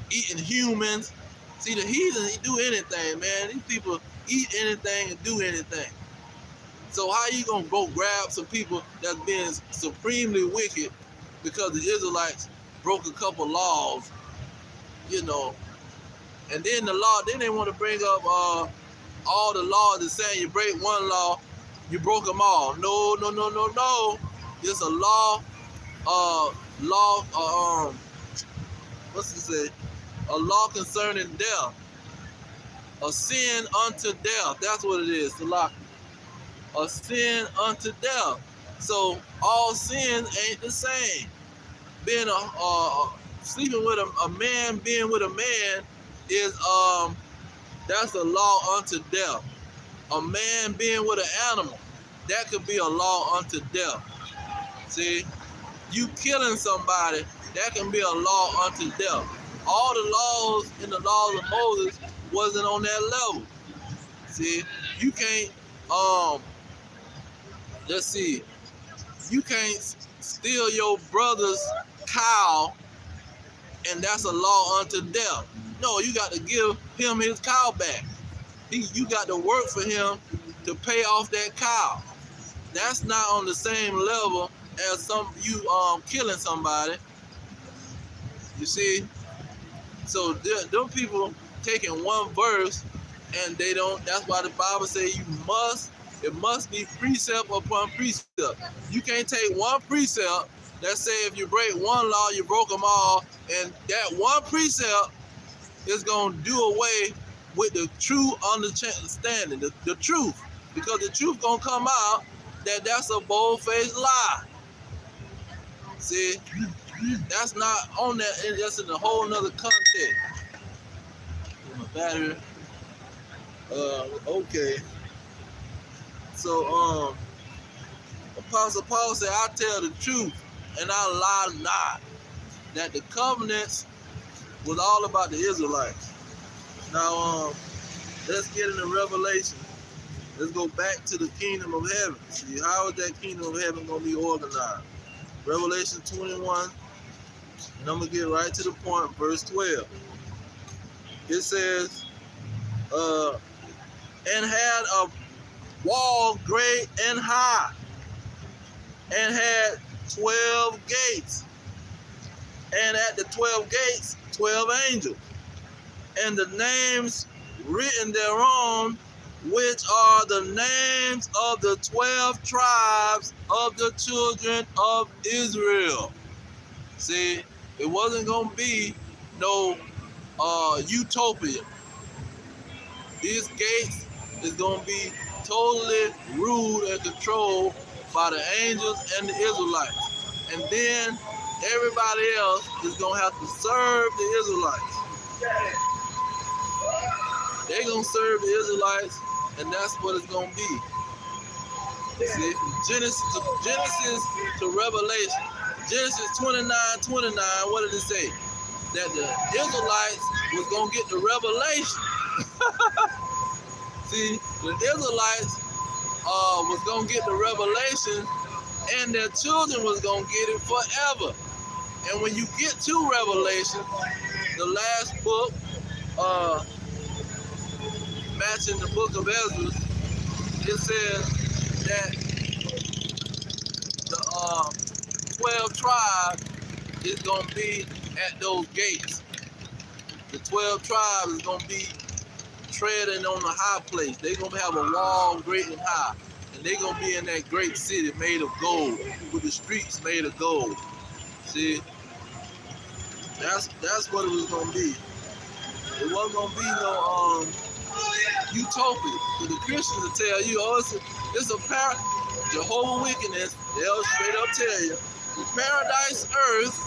eating humans. See, the heathens do anything, man. These people eat anything and do anything. So how you gonna go grab some people that's being supremely wicked because the Israelites broke a couple laws, and then the law, then they want to bring up all the laws that saying you break one law, you broke them all. No. It's a what's it say? A law concerning death. A sin unto death. That's what it is, the law. A sin unto death. So all sins ain't the same. Being sleeping with a man, being with a man is that's a law unto death. A man being with an animal, that could be a law unto death. See, you killing somebody, that can be a law unto death. All the laws in the laws of Moses wasn't on that level. See, you can't let's see, you can't steal your brother's cow and that's a law unto death. No, you got to give him his cow back. You got to work for him to pay off that cow. That's not on the same level as you killing somebody. You see? So them people taking one verse and they don't. That's why the Bible says it must be precept upon precept. You can't take one precept that say if you break one law, you broke them all, and that one precept is going to do away with the true understanding, the truth. Because the truth going to come out that that's a bold-faced lie. See, that's not on that, that's in a whole nother context. My battery. Okay. So, Apostle Paul said, I tell the truth and I lie not. That the covenants was all about the Israelites. Now, let's get into Revelation. Let's go back to the kingdom of heaven. See, how is that kingdom of heaven going to be organized? Revelation 21, and I'm going to get right to the point, verse 12. It says, and had a wall great and high, and had 12 gates, and at the 12 gates 12 angels, and the names written thereon, which are the names of the 12 tribes of the children of Israel. See, it wasn't going to be no utopia. These gates is going to be totally ruled and controlled by the angels and the Israelites. And then everybody else is going to have to serve the Israelites. They're going to serve the Israelites, and that's what it's going to be. See, from Genesis to Revelation, Genesis 29:29, what did it say? That the Israelites was going to get the revelation. See, the Israelites was going to get the revelation, and their children was going to get it forever. And when you get to Revelation, the last book, matching the book of Ezra, it says that the 12 tribes is going to be at those gates. The 12 tribes is going to be treading on the high place. They're going to have a wall great and high. And they're going to be in that great city made of gold, with the streets made of gold. See? That's what it was going to be. It wasn't going to be no utopia. So the Christians will tell you, oh, it's a Jehovah wickedness. They'll straight up tell you, the paradise earth,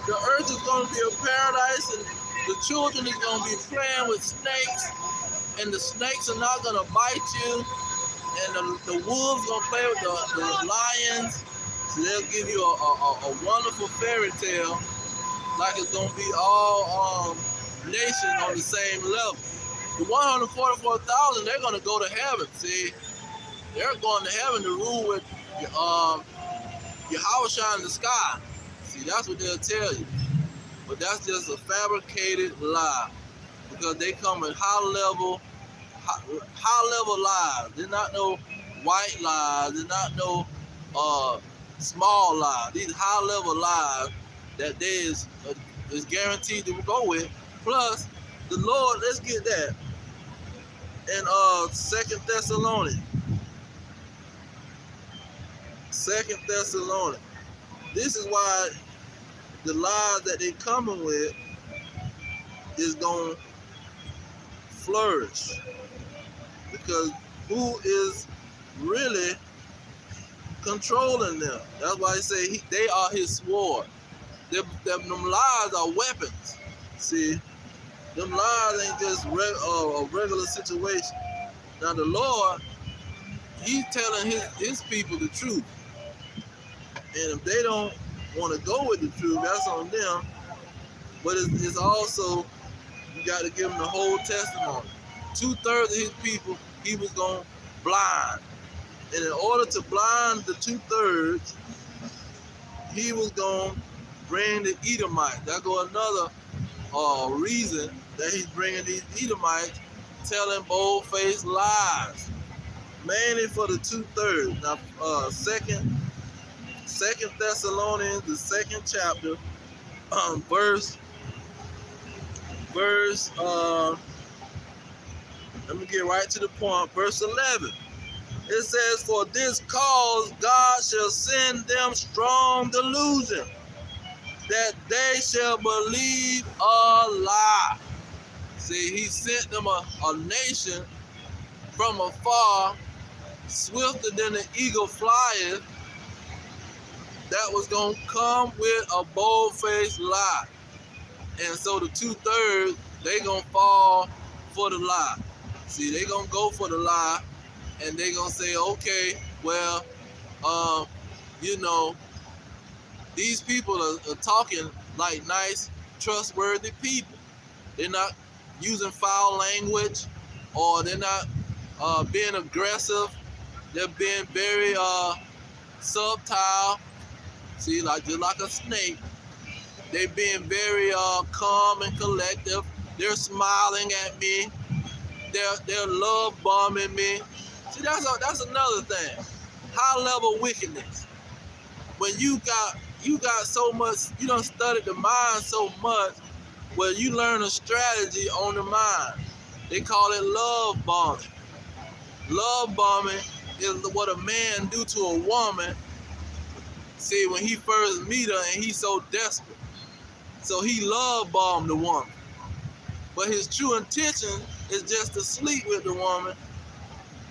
the earth is going to be a paradise, and the children is going to be playing with snakes, and the snakes are not going to bite you, and the wolves going to play with the lions. So they'll give you a wonderful fairy tale, like it's going to be all nations on the same level. The 144,000, they're going to go to heaven, see? They're going to heaven to rule with Yahweh in the sky. See, that's what they'll tell you. But that's just a fabricated lie, because they come in high level lies. They're not no white lies. They're not no small lies. These high level lies that there is guaranteed to go with. Plus, the Lord, let's get that. In 2 Thessalonians. 2 Thessalonians. This is why the lies that they coming with is going to flourish. Because who is really controlling them? That's why they say they are his sword. Them lies are weapons. See, them lies ain't just a regular situation. Now the Lord, he's telling his people the truth. And if they don't want to go with the truth, that's on them. But it's also, you got to give them the whole testimony. 2/3 of his people, he was going to blind. And in order to blind the 2/3, he was going to bring the Edomites. That go another reason that he's bringing these Edomites, telling bold-faced lies, mainly for the 2/3. Now, Second Thessalonians, the 2nd chapter, let me get right to the point, verse 11. It says, for this cause God shall send them strong delusion, that they shall believe a lie. See, he sent them a nation from afar, swifter than the eagle flieth, that was going to come with a bold-faced lie. And so the 2/3, they going to fall for the lie. See, they going to go for the lie, and they going to say, okay, well, You know, these people are talking like nice, trustworthy people. They're not using foul language, or they're not being aggressive. They're being very subtle. See, like just like a snake. They being very calm and collective. They're smiling at me. They're love bombing me. See, that's another thing. High level wickedness. When you got so much, you done studied the mind so much, where you learn a strategy on the mind. They call it love bombing. Love bombing is what a man do to a woman. See, when he first meet her and he's so desperate. So he love bombed the woman. But his true intention is just to sleep with the woman.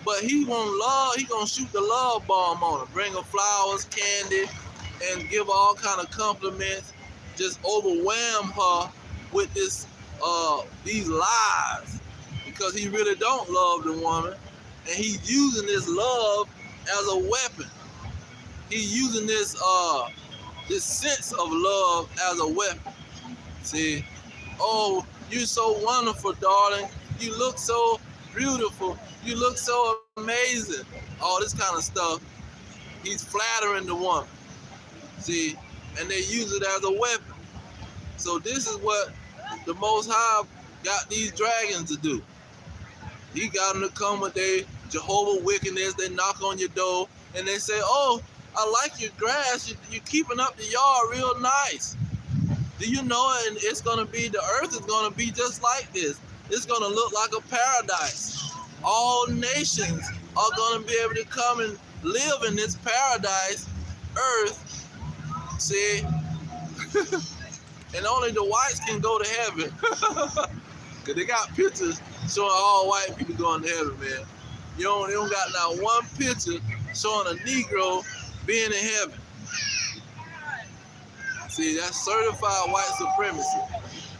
But he gonna shoot the love bomb on her. Bring her flowers, candy, and give her all kind of compliments. Just overwhelm her with these lies. Because he really don't love the woman. And he's using this love as a weapon. He's using this sense of love as a weapon. See, oh, you're so wonderful, darling. You look so beautiful. You look so amazing. All this kind of stuff. He's flattering the woman. See, and they use it as a weapon. So this is what the Most High got these dragons to do. He got them to come with their Jehovah wickedness. They knock on your door and they say, oh, I like your grass. You're keeping up the yard real nice. Do you know it? And it's going to be, the earth is going to be just like this. It's going to look like a paradise. All nations are going to be able to come and live in this paradise, earth. See? And only the whites can go to heaven. Because they got pictures showing all white people going to heaven, man. They don't got not one picture showing a Negro being in heaven. See, that's certified white supremacy.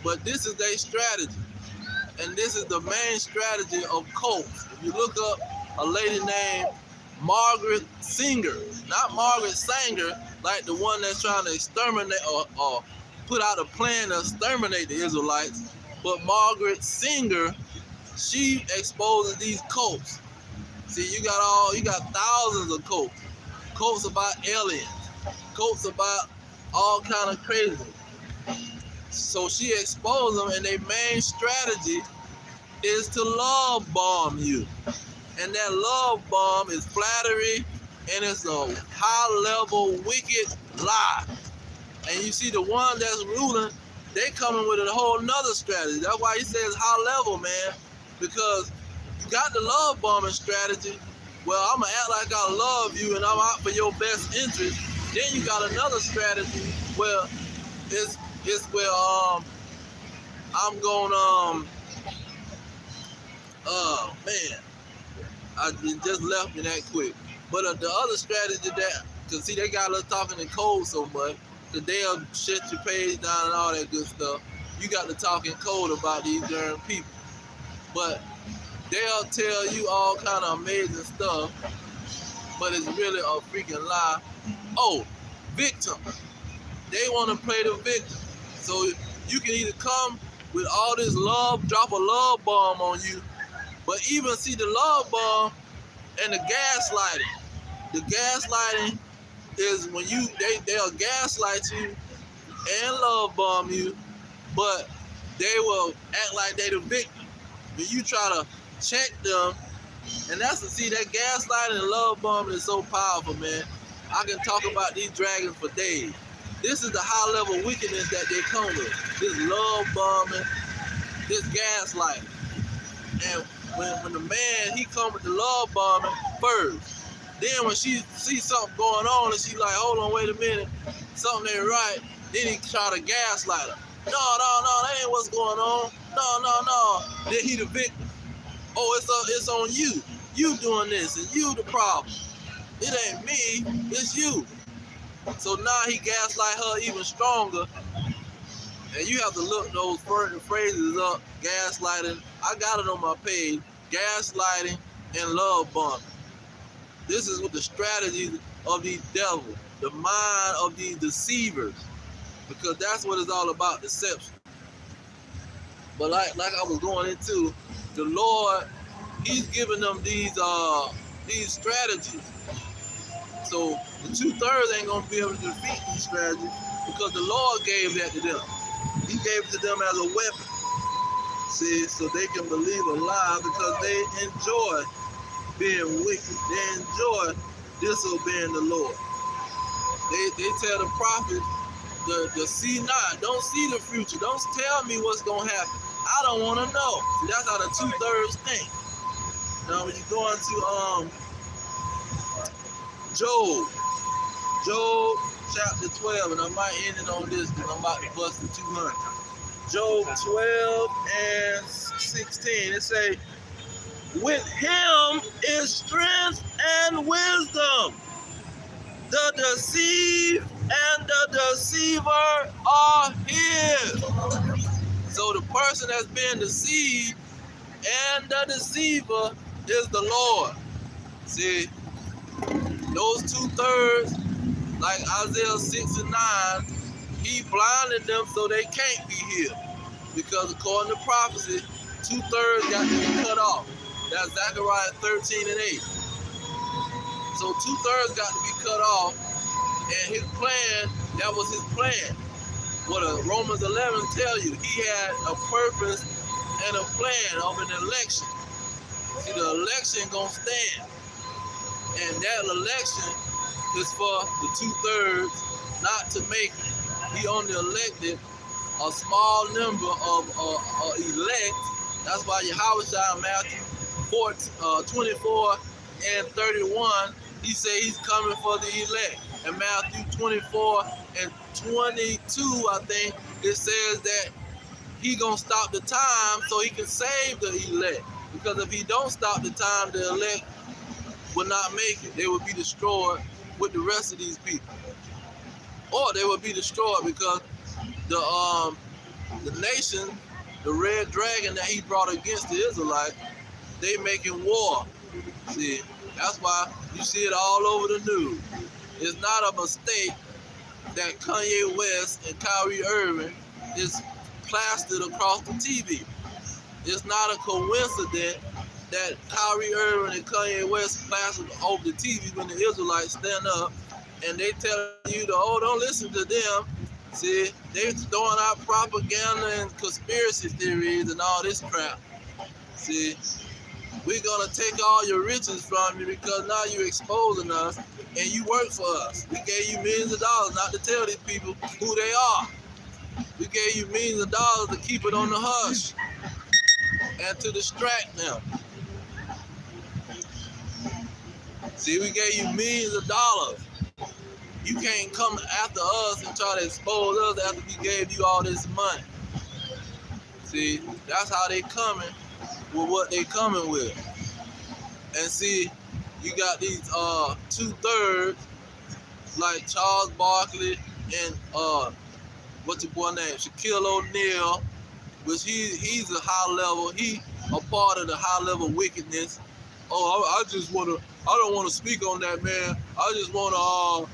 But this is their strategy. And this is the main strategy of cults. If you look up a lady named Margaret Singer, not Margaret Sanger, like the one that's trying to exterminate or put out a plan to exterminate the Israelites, but Margaret Singer, she exposes these cults. See, you got thousands of cults. Cults about aliens. Cults about all kind of crazy. So she exposed them, and their main strategy is to love bomb you. And that love bomb is flattery, and it's a high-level wicked lie. And you see the one that's ruling, they coming with a whole nother strategy. That's why he says high level, man. Because you got the love bombing strategy. Well, I'm going to act like I love you and I'm out for your best interest. Then you got another strategy where it's where I'm going man, I just left me that quick. But the other strategy that, cause see they got us talking in code so much, that they'll shut your page down and all that good stuff. You got to talk in code about these darn people. But they'll tell you all kind of amazing stuff, but it's really a freaking lie. Oh, victim. They want to play the victim. So you can either come with all this love, drop a love bomb on you, but even see the love bomb and the gaslighting. The gaslighting is when they'll gaslight you and love bomb you, but they will act like they the victim. When you try to check them, and that's to see that gaslighting and love bombing is so powerful, man. I can talk about these dragons for days. This is the high level wickedness that they come with. This love bombing, this gaslighting. And when the man, he come with the love bombing first. Then when she sees something going on and she like, hold on, wait a minute, something ain't right, then he try to gaslight her. No, that ain't what's going on. No. Then he the victim. Oh, it's on you. You doing this and you the problem. It ain't me, it's you. So now he gaslight her even stronger. And you have to look those phrases up. Gaslighting. I got it on my page. Gaslighting and love bombing. This is what the strategies of these devils, the mind of these deceivers, because that's what it's all about, deception. But like I was going into, the Lord, He's giving them these strategies. So the 2/3 ain't gonna be able to defeat these strategies because the Lord gave that to them. He gave it to them as a weapon. See, so they can believe a lie because they enjoy being wicked. They enjoy disobeying the Lord. They tell the prophets, the see not, don't see the future. Don't tell me what's gonna happen. I don't want to know. See, that's how the 2/3 think. Now when you go into Job chapter 12, and I might end it on this because I'm about to bust the 200. Job 12 and 16, it say, with him is strength and wisdom. The deceived and the deceiver are his. So the person that's being deceived and the deceiver is the Lord. See, those 2/3, like Isaiah 6 and 9, he blinded them so they can't be healed. Because according to prophecy, 2/3 got to be cut off. That's Zechariah 13 and 8. So 2/3 got to be cut off, and his plan, that was his plan. What Romans 11 tell you, he had a purpose and a plan of an election. See, the election gonna stand, and that election is for the 2/3 not to make it. He only elected a small number of elect. That's why Yahushua in Matthew 24 and 31, he said he's coming for the elect. In Matthew 24 and 22, I think, it says that he gonna stop the time so he can save the elect. Because if he don't stop the time, the elect will not make it. They will be destroyed with the rest of these people. Or they will be destroyed because the nation, the red dragon that he brought against the Israelites, they making war. See, that's why you see it all over the news. It's not a mistake that Kanye West and Kyrie Irving is plastered across the TV. It's not a coincidence that Kyrie Irving and Kanye West plastered over the TV when the Israelites stand up and they tell you don't listen to them. See, they throwing out propaganda and conspiracy theories and all this crap. See, we're gonna take all your riches from you because now you're exposing us and you work for us. We gave you millions of dollars not to tell these people who they are. We gave you millions of dollars to keep it on the hush and to distract them. See, we gave you millions of dollars. You can't come after us and try to expose us after we gave you all this money. See, that's how they coming with what they coming with. And see, you got these 2/3 like Charles Barkley and what's your boy name? Shaquille O'Neal, which he's a high level, he a part of the high level wickedness. I don't wanna speak on that, man. I just wanna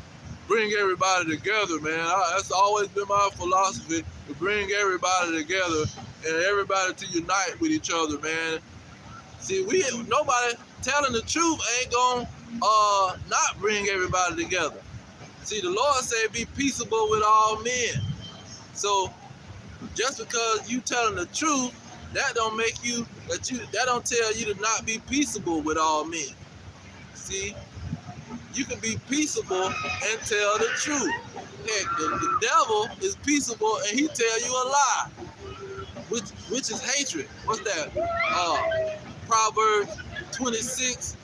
bring everybody together, man. That's always been my philosophy, to bring everybody together and everybody to unite with each other, man. See, nobody telling the truth ain't gonna not bring everybody together. See, the Lord said be peaceable with all men. So just because you telling the truth, that don't tell you to not be peaceable with all men. See, you can be peaceable and tell the truth. Heck, the devil is peaceable and he tell you a lie, which is hatred. What's that? Proverbs 26.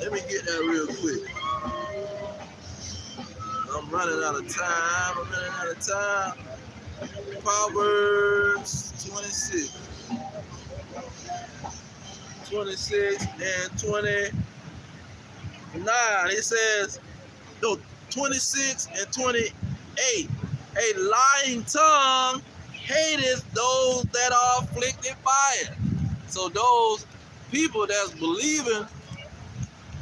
Let me get that real quick. I'm running out of time. Proverbs 26 and 29. It says, 26 and 28. A lying tongue hateth those that are afflicted by it. So those people that's believing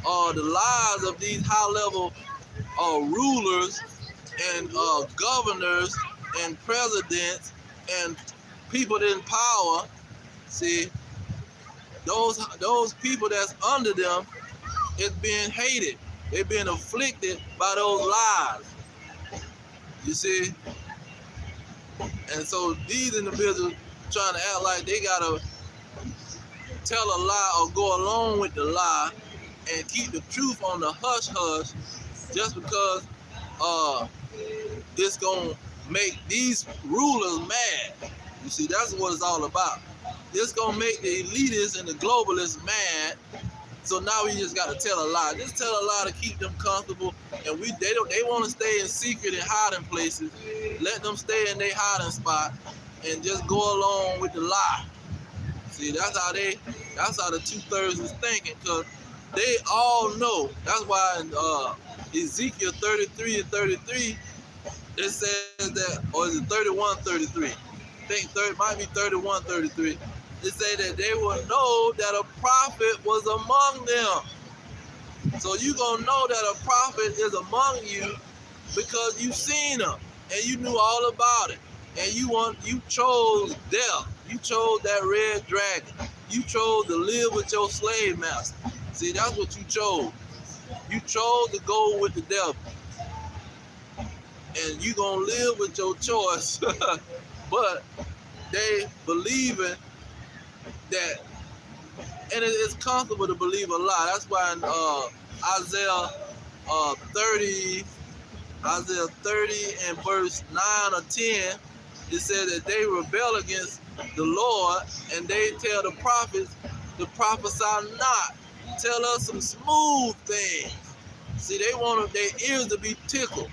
the lives of these high-level rulers and governors and presidents and people in power. See, those people that's under them is being hated. They're being afflicted by those lies. You see? And so these individuals trying to act like they gotta tell a lie or go along with the lie and keep the truth on the hush hush just because it's gonna make these rulers mad. You see, that's what it's all about. It's gonna make the elitists and the globalists mad. So now we just gotta tell a lie. Just tell a lie to keep them comfortable. And they want to stay in secret and hiding places. Let them stay in their hiding spot and just go along with the lie. See, that's how the 2/3 is thinking, because they all know. That's why in Ezekiel 33 and 33, it says that, or is it 31:33? I think might be 31:33. It say that they will know that a prophet was among them. So you gonna know that a prophet is among you because you seen him and you knew all about it. And you chose death. You chose that red dragon. You chose to live with your slave master. See, that's what you chose. You chose to go with the devil. And you gonna live with your choice. But they believing that, and it's comfortable to believe a lie. That's why in Isaiah 30 and verse 9 or 10, it said that they rebel against the Lord and they tell the prophets to prophesy not. Tell us some smooth things. See, they want their ears to be tickled.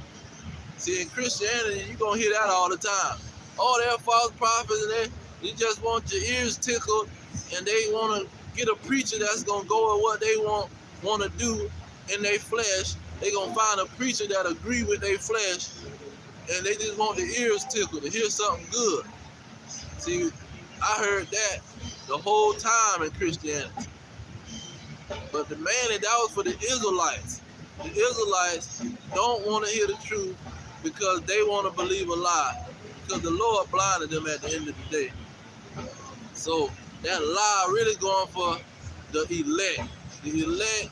See, in Christianity, you're going to hear that all the time. Oh, they're false prophets, and you just want your ears tickled, and they want to get a preacher that's going to go with what they want to do in their flesh. They're going to find a preacher that agree with their flesh, and they just want their ears tickled to hear something good. See, I heard that the whole time in Christianity. But that was for the Israelites. The Israelites don't want to hear the truth because they want to believe a lie, because the Lord blinded them at the end of the day. So that lie really going for the elect. The elect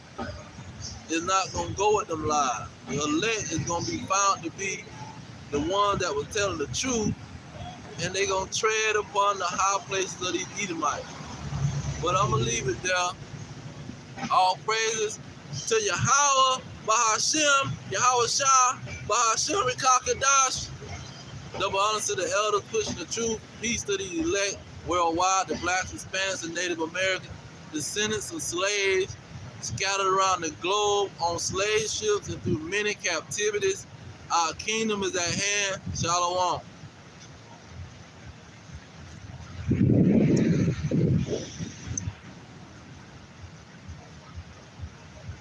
is not going to go with them lies. The elect is going to be found to be the one that was telling the truth, and they're going to tread upon the high places of these Edomites. But I'm going to leave it there. All praises to Yahweh, Bahashem, Yahweh Shah, Bahashem Rekakadash. Double honor to the elders pushing the truth. Peace to the elect worldwide, the blacks, Hispanics, and Native Americans, descendants of slaves scattered around the globe on slave ships and through many captivities. Our kingdom is at hand. Shalom.